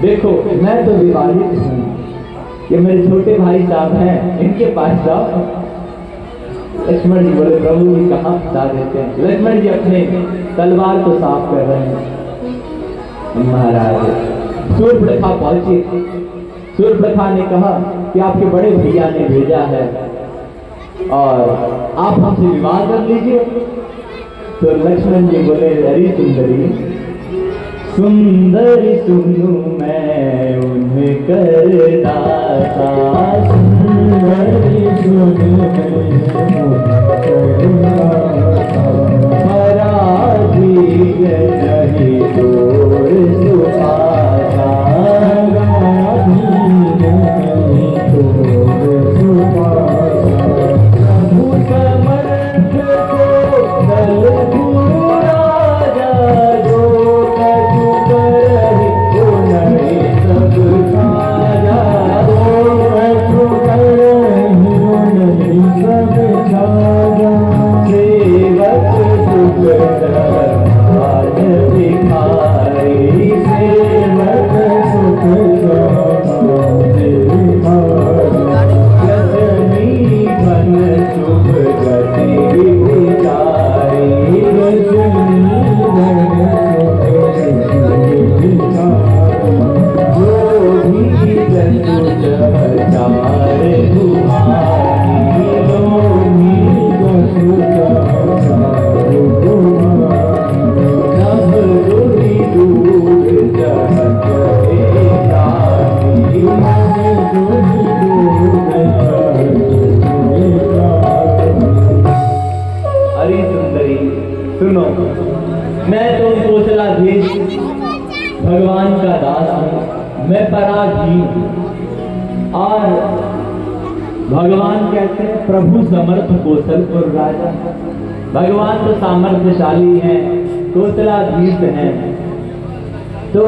देखो मैं तो विवाहित हूं, ये मेरे छोटे भाई साहब हैं, इनके पास जाओ। लक्ष्मण जी बोले, प्रभु जी कहाँ फंसा देते हैं? लक्ष्मण जी अपने तलवार को साफ कर रहे हैं। महाराज सूर्यप्रभा पहुंची, सूर्यप्रभा ने कहा कि आपके बड़े भैया ने भेजा है और आप हमसे विवाह कर लीजिए। तो लक्ष्मण जी बोले, अरे सुंदरी, सुंदरी सुनू मैं उनकर दाता, सुंदरी सुनू पराधीन नहीं तोर सुपाता, पराधीन नहीं तोर सुपाता, समर्थ को दल राजा जो कछु करहि तो नहीं सब साजा, कछु करहि तो नहीं सब साजा, सेवक सुख आज भिखारी, सेवक सुख भिखारी, रजनी बन शुभ गति विचारी, रजनी बन शुभ विचारी, जो भी जंतु चार तुम्हारी, जो भी जंतु चार तुम्हारी, नभ दुरी दूर जहत एकाकी, नभ दुरी दूर जहत एकाकी। अरे सुंदरी सुनो, मैं तो कोसलाधीश भगवान का दास हूं, मैं पराधीन हूं और भगवान कहते हैं प्रभु समर्थ कौशलपुर राजा। भगवान तो सामर्थ्यशाली हैं, कोसलाधीश हैं, तो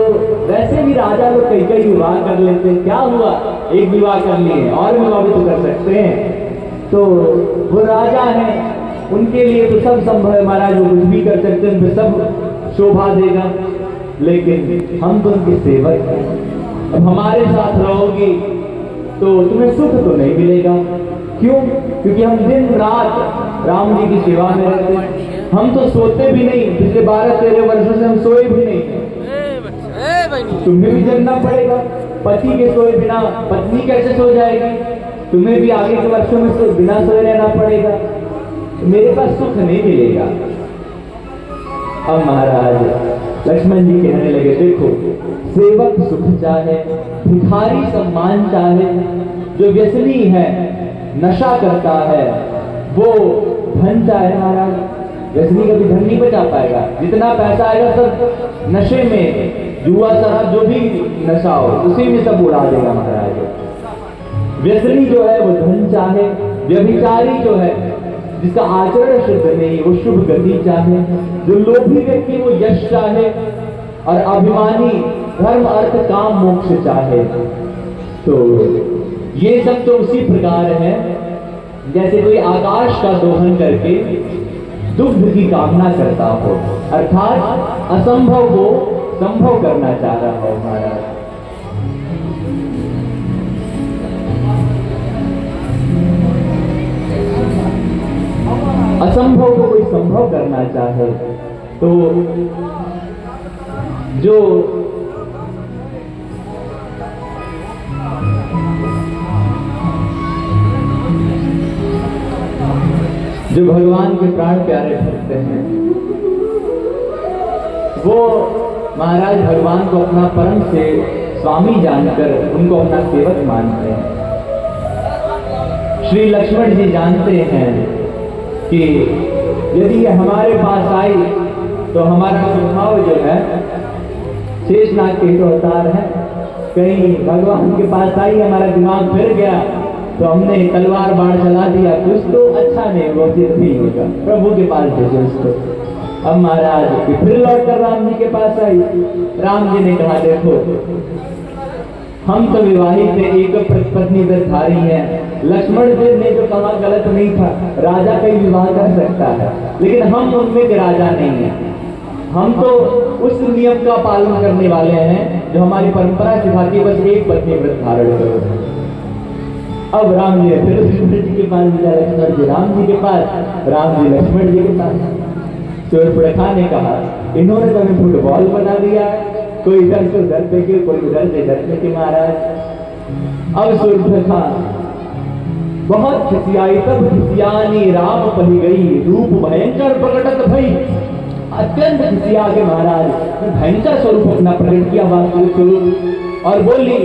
वैसे भी राजा लोग कई कई विवाह कर लेते हैं। क्या हुआ, एक विवाह कर लिए, और विवाह भी तो कर सकते हैं। तो वो राजा हैं, उनके लिए तो सब संभव है महाराज, वो कुछ भी कर सकते हैं, उनमें सब शोभा देगा। लेकिन हम तो उनके सेवक हैं, अब हमारे साथ रहोगी तो तुम्हें सुख तो नहीं मिलेगा। क्यों? क्योंकि हम दिन रात राम जी की सेवा में रहते हैं, हम तो सोते भी नहीं, पिछले 12-13 वर्षों से हम सोए भी नहीं। तुम्हें भी जगना पड़ेगा, पति के सोए बिना पत्नी कैसे सो जाएगी? तुम्हें भी आगे के वर्षों में बिना सोए रहना पड़ेगा, मेरे पास सुख नहीं मिलेगा। अब महाराज लक्ष्मण जी कहने लगे, देखो सेवक सुख चाहे, भिखारी सम्मान चाहे, जो व्यसनी है, नशा करता है, वो धन चाहे महाराज, व्यसनी कभी धन नहीं बचा पाएगा। जितना पैसा आएगा सब नशे में, जुआ शराब जो भी नशा हो उसी में सब उड़ा देगा महाराज। व्यसनी जो है वो धन चाहे, व्यभिचारी जो है जिसका आचरण शुद्ध नहीं वो शुभ गति चाहे, जो लोभी व्यक्ति वो यश चाहे, और अभिमानी धर्म अर्थ काम मोक्ष चाहे। तो ये सब तो उसी प्रकार है जैसे कोई आकाश का दोहन करके दुग्ध की कामना करता हो, अर्थात असंभव को संभव करना चाह रहा हो महाराज। असंभव को कोई संभव करना चाहे तो जो भगवान के प्राण प्यारे भक्त हैं वो महाराज भगवान को अपना परम से स्वामी जानकर उनको अपना सेवक मानते हैं। श्री लक्ष्मण जी जानते हैं कि यदि ये हमारे पास आई तो हमारा स्वभाव जो है शेषनाग के तो अवतार है, कहीं भगवान के पास आई हमारा दिमाग फिर गया तो हमने तलवार बाण चला दिया, कुछ तो अच्छा नहीं वो फिर नहीं होगा, प्रभु के पास भेजो इसको। अब महाराज फिर लौट कर राम जी के पास आई। राम जी ने कहा देखो हम तो विवाहित थे, एक पत्नी व्रतधारी है। लक्ष्मण जी ने जो कहा गलत नहीं था, राजा का ही विवाह कर सकता है, लेकिन हम उनमें के राजा नहीं है। हम तो उस नियम का पालन करने वाले हैं जो हमारी परंपरा सिखाती है, बस एक पत्नी व्रत धारण करो। अब राम जी फिर लक्ष्मण जी के पास मिला, लक्ष्मण जी राम जी के पास, राम जी लक्ष्मण जी के पास। शूर्पणखा ने कहा इन्होंने तो हमें फुटबॉल बना दिया है, कोई इधर से उधर फेंके, कोई उधर से इधर फेंके महाराज। अब शूर्पणखा बहुत खिसियाई, तब खिसियानी राम पही गई, रूप भयंकर प्रकटत भई। अत्यंत खिसिया के महाराज भयंकर स्वरूप अपना प्रकट किया वास्तविक स्वरूप, और बोली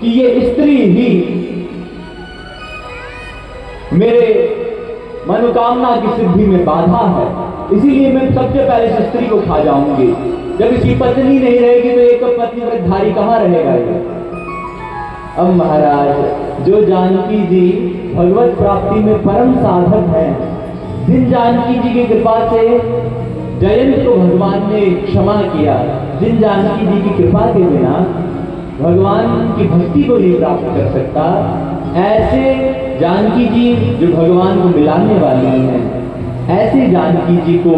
कि ये स्त्री ही मेरे मनोकामना की सिद्धि में बाधा है, इसीलिए मैं सबसे पहले इस स्त्री को खा जाऊंगी। जब इसकी पत्नी नहीं रहेगी तो एक पत्नी व्रतधारी कहां रहेगा ये। अब महाराज जो जानकी जी भगवत प्राप्ति में परम साधक हैं, जिन जानकी जी की कृपा से जयंत को भगवान ने क्षमा किया, जिन जानकी जी की कृपा के बिना भगवान की भक्ति को नहीं प्राप्त कर सकता, ऐसे जानकी जी जो भगवान को मिलाने वाली हैं, ऐसे जानकी जी को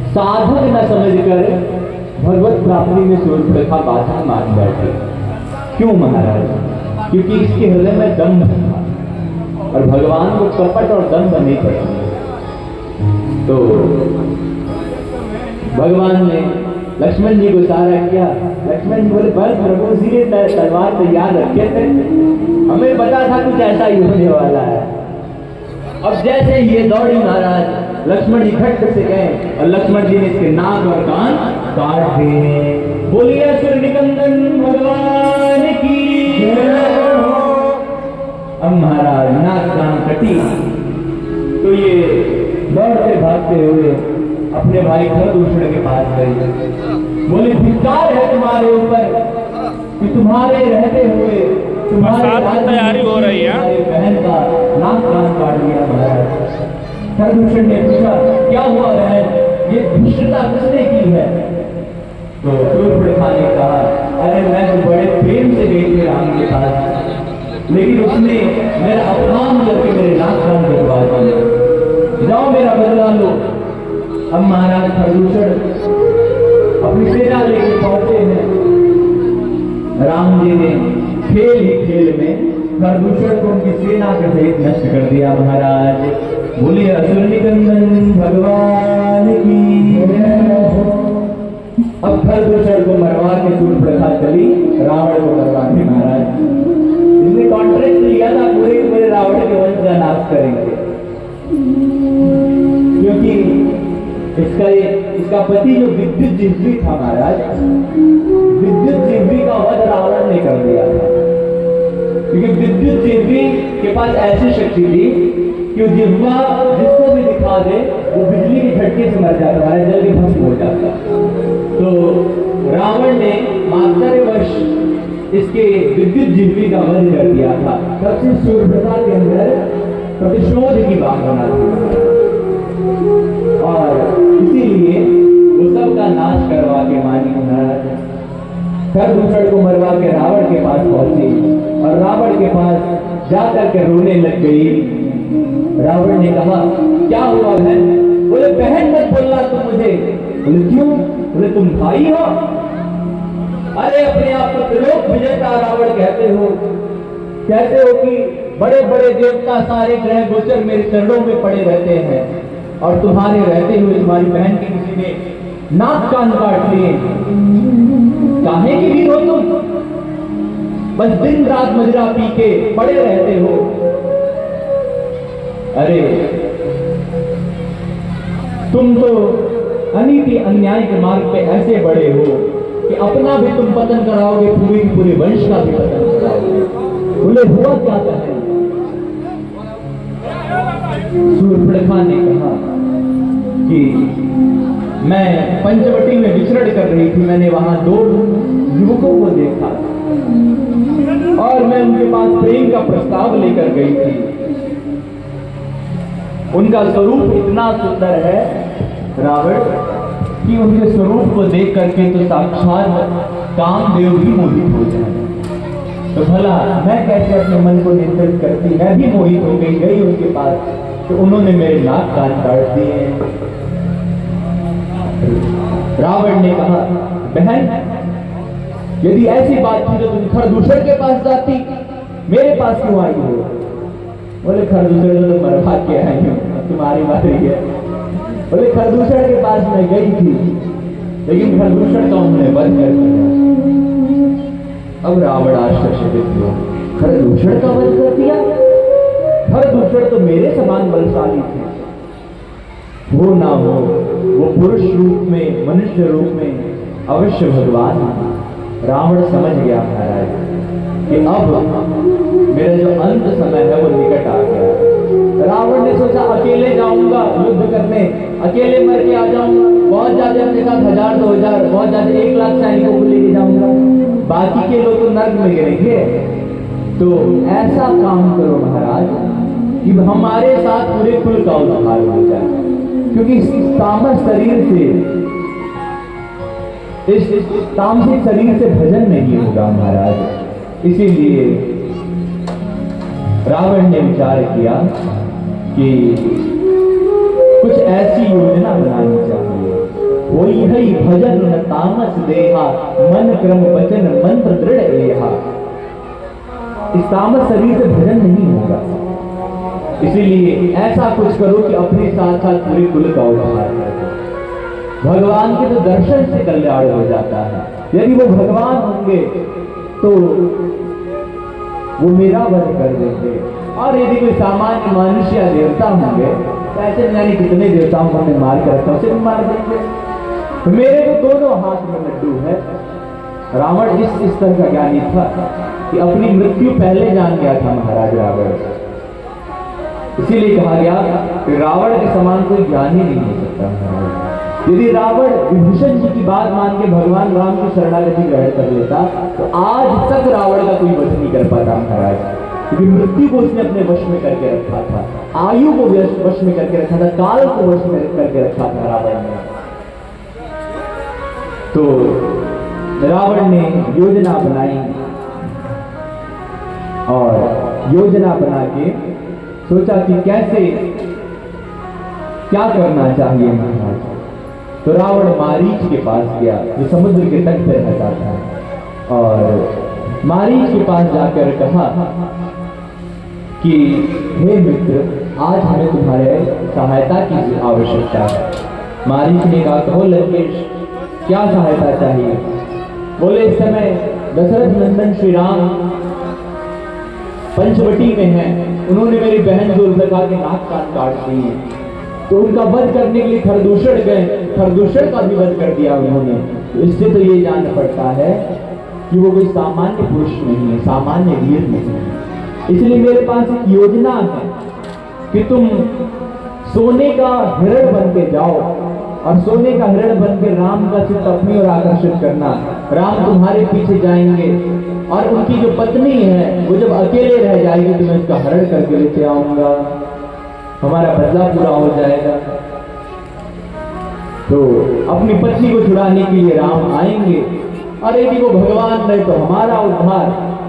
साधक न समझकर भगवत प्राप्ति में शूर्पणखा बाधा मान बैठे। क्यों महाराज? क्योंकि इसके हृदय में दम्भ था, और भगवान को कपट और दम्भ नहीं पसंद। तो भगवान ने लक्ष्मण जी को इशारा किया। लक्ष्मण जी बोले बस प्रभु जी ने तलवार तैयार रखे थे, हमें पता था कुछ ऐसा ही होने वाला है। अब जैसे ये दौड़ी महाराज, लक्ष्मण जी खट से गए और लक्ष्मण जी ने इसके नाक और कान काट दिए। बोलिए असुर निकंदन भगवान की। अब महाराज नाक कान कटी तो ये दौड़ते भागते हुए अपने भाई खरदूषण के पास गए। बोले धिक्कार है तुम्हारे ऊपर कि तुम्हारे रहते हुए तुम्हारे तैयारी हो रही है, बहन का नाक कान काट दिया महाराज। खरदूषण ने पूछा क्या हुआ बहन, ये धृष्टता किसने की है? तो शूर्पणखा ने कहा अरे मैं तो बड़े प्रेम से गई थी राम के पास, लेकिन उसने मेरा अपमान करके मेरे नाक कान कटवा दिए, जाओ मेरा बदला लो। अब महाराज खरदूषण अपनी सेना लेकर पहुंचे हैं। राम जी ने खेल ही खेल में खरदूषण को उनकी सेना के सहित नष्ट कर दिया महाराज। बोलिए असुर निकंदन भगवान की। अब खरदूषण को मरवा के शूर्पणखा चली रावण को मरवाने महाराज। इसने कॉन्ट्रैक्ट लिया था पूरे रावण के वंश का नाश करेंगे, क्योंकि इसका पति जो विद्युत जिह्वी था महाराज, विद्युत जिह्वी का वध रावण ने कर दिया था, क्योंकि विद्युत जिह्वी के पास ऐसी शक्ति थी कि जिह्वा जिसको भी दिखा दे वो बिजली के झटके से मर जाता है, जल के भस्म हो जाता। तो रावण ने मात्सर्यवश इसके विद्युत जिह्वे का वध कर दिया था। तब से शूर्पणखा के अंदर प्रतिशोध की भावना थी और इसीलिए वो सबका नाश करवा के मानी महाराज खरदूषण को मरवा के रावण के पास पहुंची और रावण के पास जाकर के रोने लग गई। रावण ने कहा, क्या हुआ बहन? बोले, बहन मत बोलना तुम मुझे। बोले, क्यों? बोले, तुम भाई हो? अरे अपने आप को त्रिलोक विजेता रावण कहते हो कि बड़े बड़े देवता सारे ग्रह गोचर मेरे चरणों में पड़े रहते हैं और तुम्हारे रहते हुए तुम्हारी बहन के किसी ने नाक कान काट लिए। काहे की वीर हो तुम? बस दिन रात मजरा पी के पड़े रहते हो। अरे तुम तो अनीति अन्याय के मार्ग पे ऐसे बड़े हो कि अपना भी तुम पतन कराओगे, पूरे वंश का भी पतन कराओगे। बोले, हुआ क्या कहे? शूर्पणखा ने कहा कि मैं पंचवटी में विचरण कर रही थी, मैंने वहां 2 युवकों को देखा और मैं उनके पास प्रेम का प्रस्ताव लेकर गई थी। उनका स्वरूप इतना सुंदर है रावण कि उनके स्वरूप को देख करके तो साक्षात कामदेव भी मोहित हो जाए। तो भला मैं कैसे अपने मन को नियंत्रित करती? मैं भी मोहित हो गई उनके पास, तो उन्होंने मेरे नाक कान काट दिए। रावण ने कहा, बहन यदि ऐसी बात थी तो तुम खरदूषण के पास जाती, मेरे पास क्यों आई हो? बोले, खरदूषण तो मरवा के आई हूं, तुम्हारी बात है। बोले, खरदूषण के पास मैं गई थी लेकिन खरदूषण का उन्होंने वध कर दिया। अब रावण आश्चर्यचकित हुआ, खरदूषण का वध कर दिया? खरदूषण तो मेरे समान बलशाली थे। वो ना हो, वो पुरुष रूप में, मनुष्य रूप में अवश्य भगवान। रावण समझ गया महाराज कि अब मेरा जो अंत समय है वो निकट आ गया। रावण ने सोचा, अकेले जाऊंगा युद्ध करने, अकेले मर के आ जाऊंगा, बहुत ज्यादा अपने साथ 1000 2000 बहुत ज्यादा 1 लाख सैनिकों को लेके जाऊंगा, बाकी के लोग तो नर्क में गिरेंगे। तो ऐसा काम करो महाराज कि हमारे साथ पूरे कुल का उद्धार हो जाए, क्योंकि इस तामस शरीर से, इस तामसिक शरीर से भजन नहीं होगा महाराज। इसीलिए रावण ने विचार किया कि कुछ ऐसी योजना बनानी चाहिए। वही है भजन न तामस देहा, मन क्रम वचन मंत्र दृढ़ एहा। इस तामस शरीर से भजन नहीं होगा, इसीलिए ऐसा कुछ करो कि अपने साथ साथ पूरे कुल का उद्धार कर दो। भगवान के तो दर्शन से कल्याण हो जाता है। यदि वो भगवान होंगे तो वो मेरा वध कर देंगे, और यदि कोई सामान्य मनुष्य या देवता होंगे तो ऐसे जाने कितने देवताओं को मार कर रखा, उसे मार देंगे। तो मेरे तो दोनों हाथ में लड्डू है। रावण इस स्तर का ज्ञानी था कि अपनी मृत्यु पहले जान गया था महाराज रावण। इसीलिए कहा गया कि रावण के समान कोई ज्ञानी नहीं हो सकता महाराज। यदि रावण विभीषण जी की बात मान के भगवान राम की शरणागति ग्रहण कर लेता तो आज तक रावण का कोई वध नहीं कर पाता महाराज, क्योंकि मृत्यु को उसने अपने वश में करके रखा था, आयु को वश में करके रखा था, काल को वश में करके रखा था रावण ने। तो रावण ने योजना बनाई और योजना बना के सोचा कि कैसे क्या करना चाहिए महाराज। तो रावण मारीच के पास गया जो समुद्र के तट पर रहता था, और मारीच के पास जाकर कहा कि हे मित्र, आज हमें तुम्हारे सहायता की आवश्यकता है। मारीच ने कहा, कहो लंकेश, क्या सहायता चाहिए? बोले, इस समय दशरथ नंदन श्री राम पंचवटी में हैं, उन्होंने मेरी बहन शूर्पणखा के नाक कान काट दिए, तो उनका वध करने के लिए खरदूषण गए, खरदूषण का भी वध कर दिया उन्होंने। तो इससे तो ये जानना पड़ता है कि वो कोई सामान्य पुरुष नहीं है, सामान्य वीर नहीं है। इसलिए मेरे पास एक योजना है कि तुम सोने का हिरण बन के जाओ और सोने का हिरण बन के राम का चित्त अपनी ओर आकर्षित करना। राम तुम्हारे पीछे जाएंगे और उनकी जो पत्नी है वो जब अकेले रह जाएगी तो मैं उसका हरण करके लेते आऊंगा, हमारा बदला पूरा हो जाएगा। तो अपनी पत्नी को छुड़ाने के लिए राम आएंगे और यदि वो भगवान रहे तो हमारा उद्धार,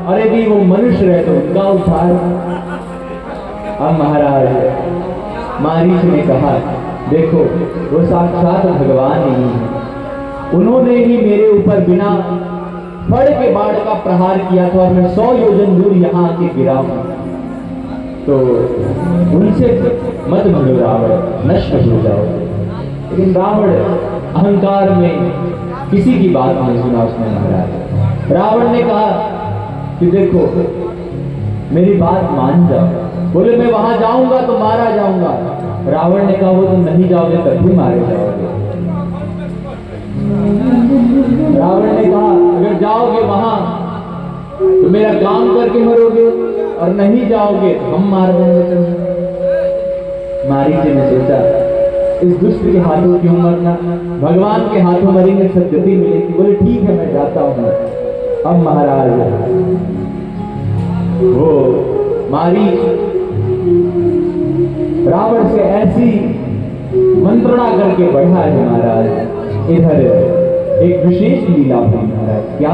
और यदि वो मनुष्य रहे तो उनका उद्धार। अब महाराज मारीच ने कहा, देखो वो साक्षात भगवान ही है, उन्होंने ही मेरे ऊपर बिना फड़ के बाढ़ का प्रहार किया था और मैं 100 योजन दूर यहाँ आके गिरा हूं, तो उनसे मत भिड़ो रावण, नष्ट हो जाओ। लेकिन रावण अहंकार में किसी की बात नहीं सुना उसने महाराज। रावण ने कहा कि देखो मेरी बात मान जाओ। बोले मैं वहां जाऊंगा तो मारा जाऊंगा। रावण ने कहा वो तुम नहीं जाओगे तब भी मारे जाओगे। रावण ने कहा अगर जाओगे वहां तो मेरा काम करके मरोगे और नहीं जाओगे तो हम मार देंगे तुम्हें। मारीच ने सोचा इस दुष्ट के हाथों क्यों मरना, भगवान के हाथों मरेंगे सदगति मिलेगी। बोले ठीक है मैं जाता हूं। अब महाराज वो मारीच रावण से ऐसी मंत्रणा करके बढ़ा है महाराज। इधर एक विशेष लीला हुई महाराज। क्या?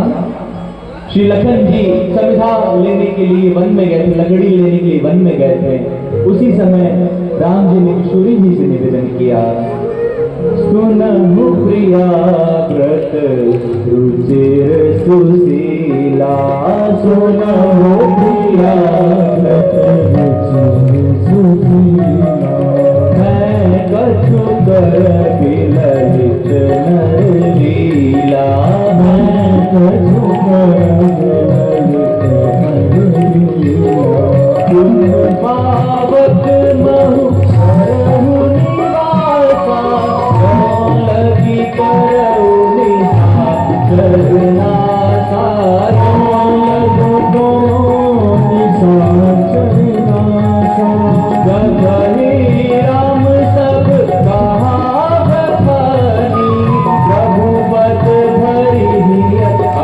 श्री लखन जी समिधा लेने के लिए वन में गए थे, लकड़ी लेने के लिए वन में गए थे। उसी समय राम जी ने किशोरी जी से निवेदन किया, सुनहु प्रिया व्रत रुचिर सुशीला, सुनहु प्रिया व्रत रुचिर सुशीला, मैं कछु कर बिललित नर लीला, मैं कछु कर बिललित नर लीला, तुम पावक महु सरहु निवासा, लगी करुणी करनासा, लगो निशान करनासा, गगही राम सब कहा बखानी, रघुपत भरी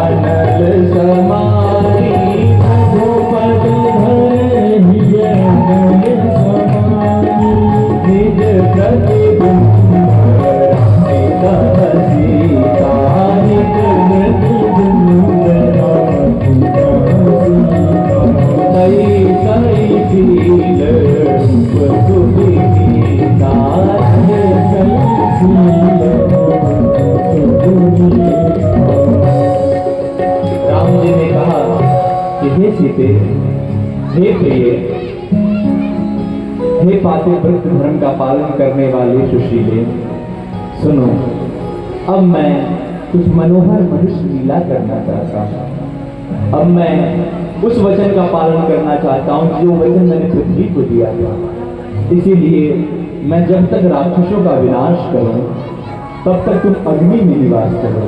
अनल समानी, रघुपत भरी अनल समानी, निज प्रतिबिंब राम जी ने कहा कि हे सीते, हे प्रिय, हे पातिव्रत धर्म का पालन करने वाले सुशीले, सुनो अब मैं कुछ मनोहर मनुष्य लीला करना चाहता हूं। अब मैं उस वचन का पालन करना चाहता हूं जो वचन मैंने पृथ्वी को दिया था। इसीलिए मैं जब तक राक्षसों का विनाश करूं तब तक तुम अग्नि में निवास करो।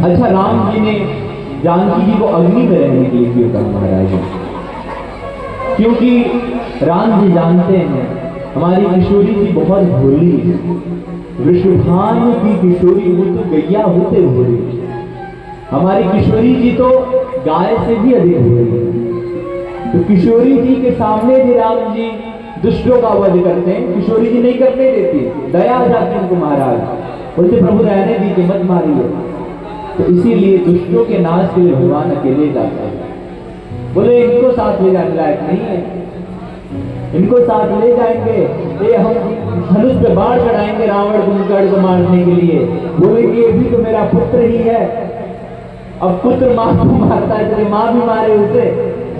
अच्छा, राम जी ने जानकी जी को अग्नि में रहने के लिए क्यों कहा महाराज? क्योंकि राम जी जानते हैं हमारी किशोरी जी बहुत भोली है। वृषभानु की किशोरी वो तो गैया होते भोली, हमारी किशोरी जी तो गाय से भी अधिक भोली है। तो किशोरी जी के सामने भी राम जी दुष्टों का वध करते हैं, किशोरी जी नहीं करने देती, दया आ जाती उनको महाराज, बोलते प्रभु रहने दीजिए मत मारिए। तो इसीलिए दुष्टों के नाश के लिए भगवान अकेले जाते हैं। बोले इनको साथ ले जाने लायक नहीं है, इनको साथ ले जाएंगे, ये हम धनुष पे बाढ़ चढ़ाएंगे रावण कुंभकर्ण को मारने के लिए। बोले कि ये भी तो मेरा पुत्र ही है, अब पुत्र माँ को मारता है तो माँ भी मारे उसे।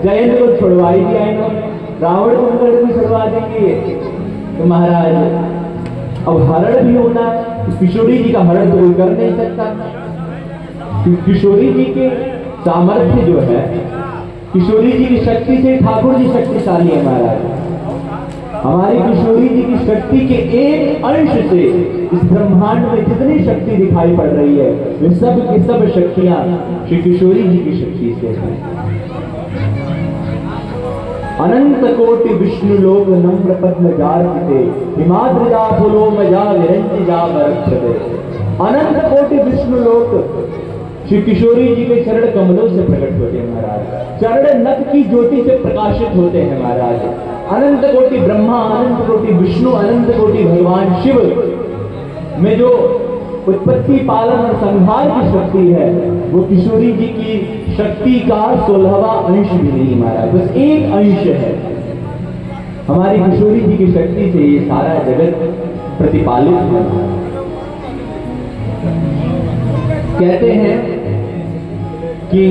जयंत को छुड़वा ही दिया इन्होंने, रावण कुंभकर्ण को छुड़वा देंगे। तो महाराज अब हरण भी होना, किशोरी जी का हरण तो कोई कर नहीं सकता। किशोरी जी के सामर्थ्य जो है, किशोरी जी की शक्ति से ठाकुर जी शक्तिशाली है महाराज। हमारी किशोरी जी की शक्ति के एक अंश से इस ब्रह्मांड में जितनी शक्ति दिखाई पड़ रही है वे सब की सब शक्तियां श्री किशोरी जी की शक्ति से हैं। अनंत कोटि विष्णु लोक नम्र पद्म जार्पिते हिमाद्रिजा पुलो मजा विरंजिजा बरक्षते। अनंत कोटि विष्णु लोक श्री किशोरी जी के चरण कमलों से प्रकट होते हैं महाराज, चरण नख की ज्योति से प्रकाशित होते हैं महाराज। अनंत कोटि ब्रह्मा, अनंत कोटि विष्णु, अनंत कोटि भगवान शिव में जो उत्पत्ति पालन और संहार की शक्ति है, वो किशोरी जी की शक्ति का 16वां अंश भी नहीं महाराज, बस एक अंश है। हमारी किशोरी जी की शक्ति से ये सारा जगत प्रतिपालित है। कहते हैं कि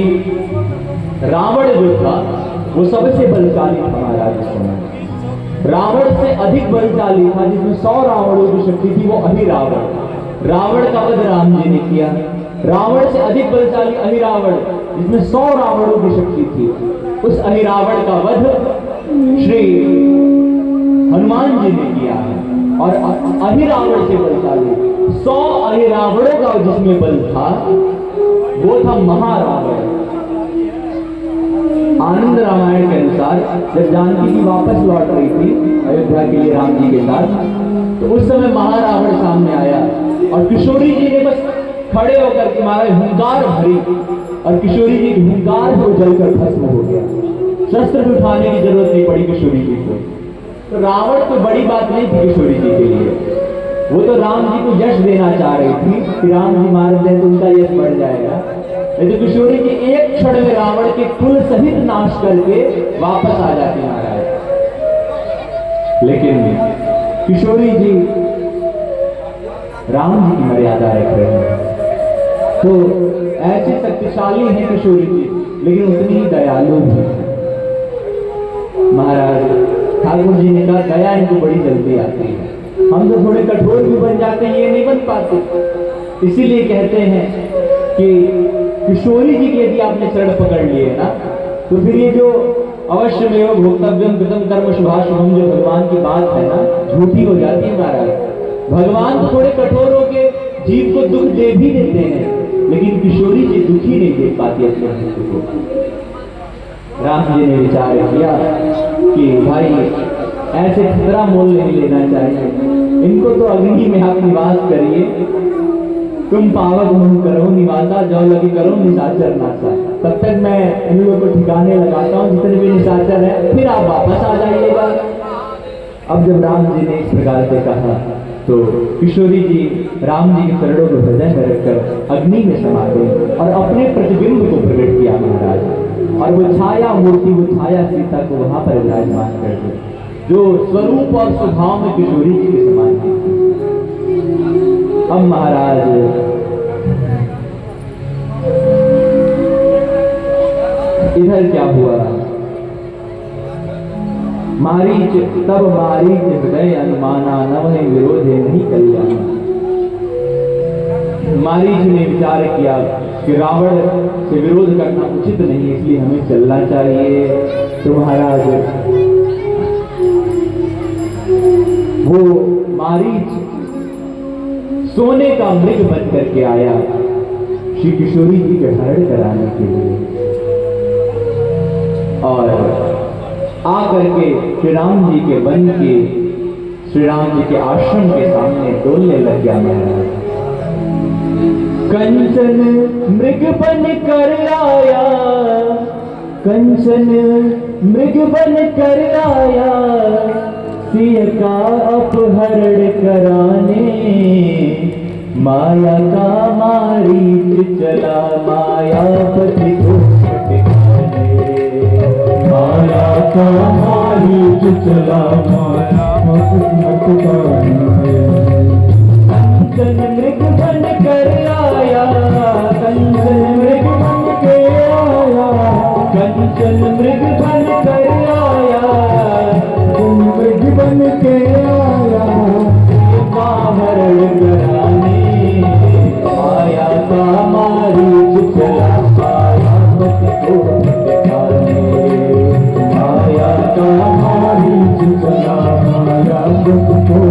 रावण जो था वो सबसे बलशाली था महाराज इस समय। रावण से अधिक बलशाली था, जिसमें 100 रावणों की शक्ति थी, वो अहिरावण। रावण का वध राम जी ने किया। रावण से अधिक बलशाली अहिरावण, जिसमें 100 रावणों की शक्ति थी, उस अहिरावण का वध श्री हनुमान जी ने किया है। और अहिरावण से बलशाली 100 अहिरावणों का जिसमें बल था, वो था महारावण। आनंद रामायण के अनुसार जब जानकी जी वापस लौट रही थी अयोध्या के लिए राम जी के साथ, तो उस समय महारावण सामने आया और किशोरी जी ने बस खड़े होकर के महाराज हुंकार भरी, और किशोरी जी की हुंकार से जलकर भस्म हो गया। शस्त्र भी उठाने की जरूरत नहीं पड़ी किशोरी जी को। तो रावण तो बड़ी बात नहीं थी किशोरी जी के लिए, वो तो राम जी को यश देना चाह रही थी कि राम जी मार दें तो उनका यश बढ़ जाएगा। लेकिन किशोरी जी एक क्षण में रावण के कुल सहित नाश करके वापस आ जाती महाराज। लेकिन किशोरी जी राम जी की मर्यादा रख रहे हैं। तो ऐसे शक्तिशाली हैं किशोरी जी, लेकिन उतनी ही दयालु भी महाराज। ठाकुर जी ने कहा दया इनको बड़ी जल्दी आती है, हम तो थोड़े कठोर भी बन जाते हैं, ये नहीं बन पाते। इसीलिए कहते हैं कि किशोरी जी की यदि आपने चरण पकड़ लिए ना, तो फिर ये जो अवश्य में भोक्तव्यम कृतम कर्म शुभाशुभम जो भगवान की बात है ना, झूठी हो जाती है महाराज। भगवान तो थोड़े कठोर होके जीव को दुख दे भी देते हैं, लेकिन किशोरी जी दुखी नहीं देख पाती अपने भक्त को। राम जी ने विचार किया कि भाई ऐसे खतरा मोल नहीं लेना चाहिए, इनको तो अग्नि में आप निवास करिए। तुम पावक मुंह करो निवासा, जो लगी करो निशाचर नासा। तब तक मैं इन लोगों को ठिकाने लगाता हूँ जितने भी निशाचर है, फिर आप वापस आ जाइएगा। अब जब राम जी ने इस प्रकार से कहा, तो किशोरी जी राम जी के चरणों को हृदय में रखकर अग्नि में समा गई और अपने प्रतिबिंब को प्रकट किया महाराज। और वो छाया मूर्ति, वो छाया सीता को वहां पर विराजमान कर दी, जो स्वरूप और स्वभाव में किशोरी जी के समान थी। अब महाराज इधर क्या हुआ, मारीच तब मारीच हृदय अनुमाना, नवने विरोधे नहीं कल्याण। मारीच ने विचार किया कि रावण से विरोध करना उचित नहीं, इसलिए हमें चलना चाहिए। तो महाराज वो मारीच सोने का मृग बन करके आया श्री किशोरी जी के हरण कराने के लिए, और आकर के श्री राम जी के वन के, श्री राम जी के आश्रम के सामने डोलने लग गया महाराज। कंचन मृग बन कर आया, कंचन मृग बन कर आया, सिय का अपहरण कराने, माया का मारीच चला मायापति को माया का मारीच चला मायापति को। कंचन मृग बन कर आया, कंचन मृग बन के आया, कंचन मृग बन कर आया, मृग बन के आया, हरण कराने, माया का मारीच चला मायापति को दिखाने, माया का मारीच चला मायापति को।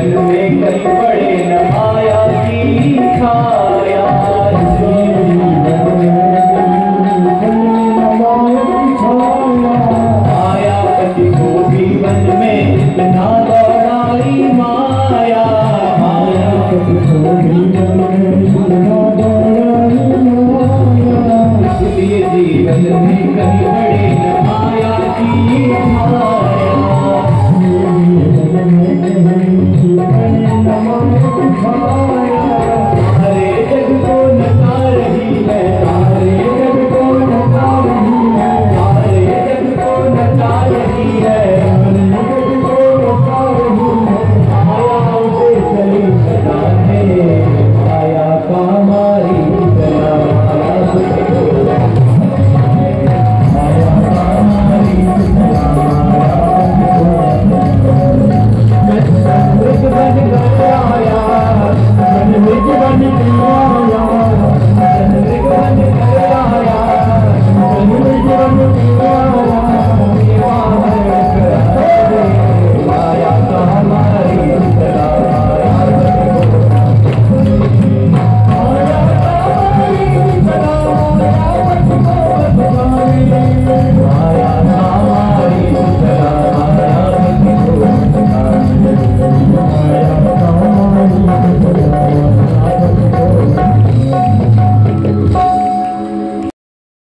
जीवन में कई बड़े न माया की छाया, मायापति को जीवन में इतना दौड़ाई माया, मायापति को जीवन में इतना दौड़ाई माया, इसलिए जीवन में कई बड़े न माया की छाया। हरे जग को नचा रही है, सारे जग को नचा रही है, सारे जग को नचा रही है, सारे जग को नचा रही है। माया से चली सदाने, माया का मारी चला, माया का मारी चला, बन गया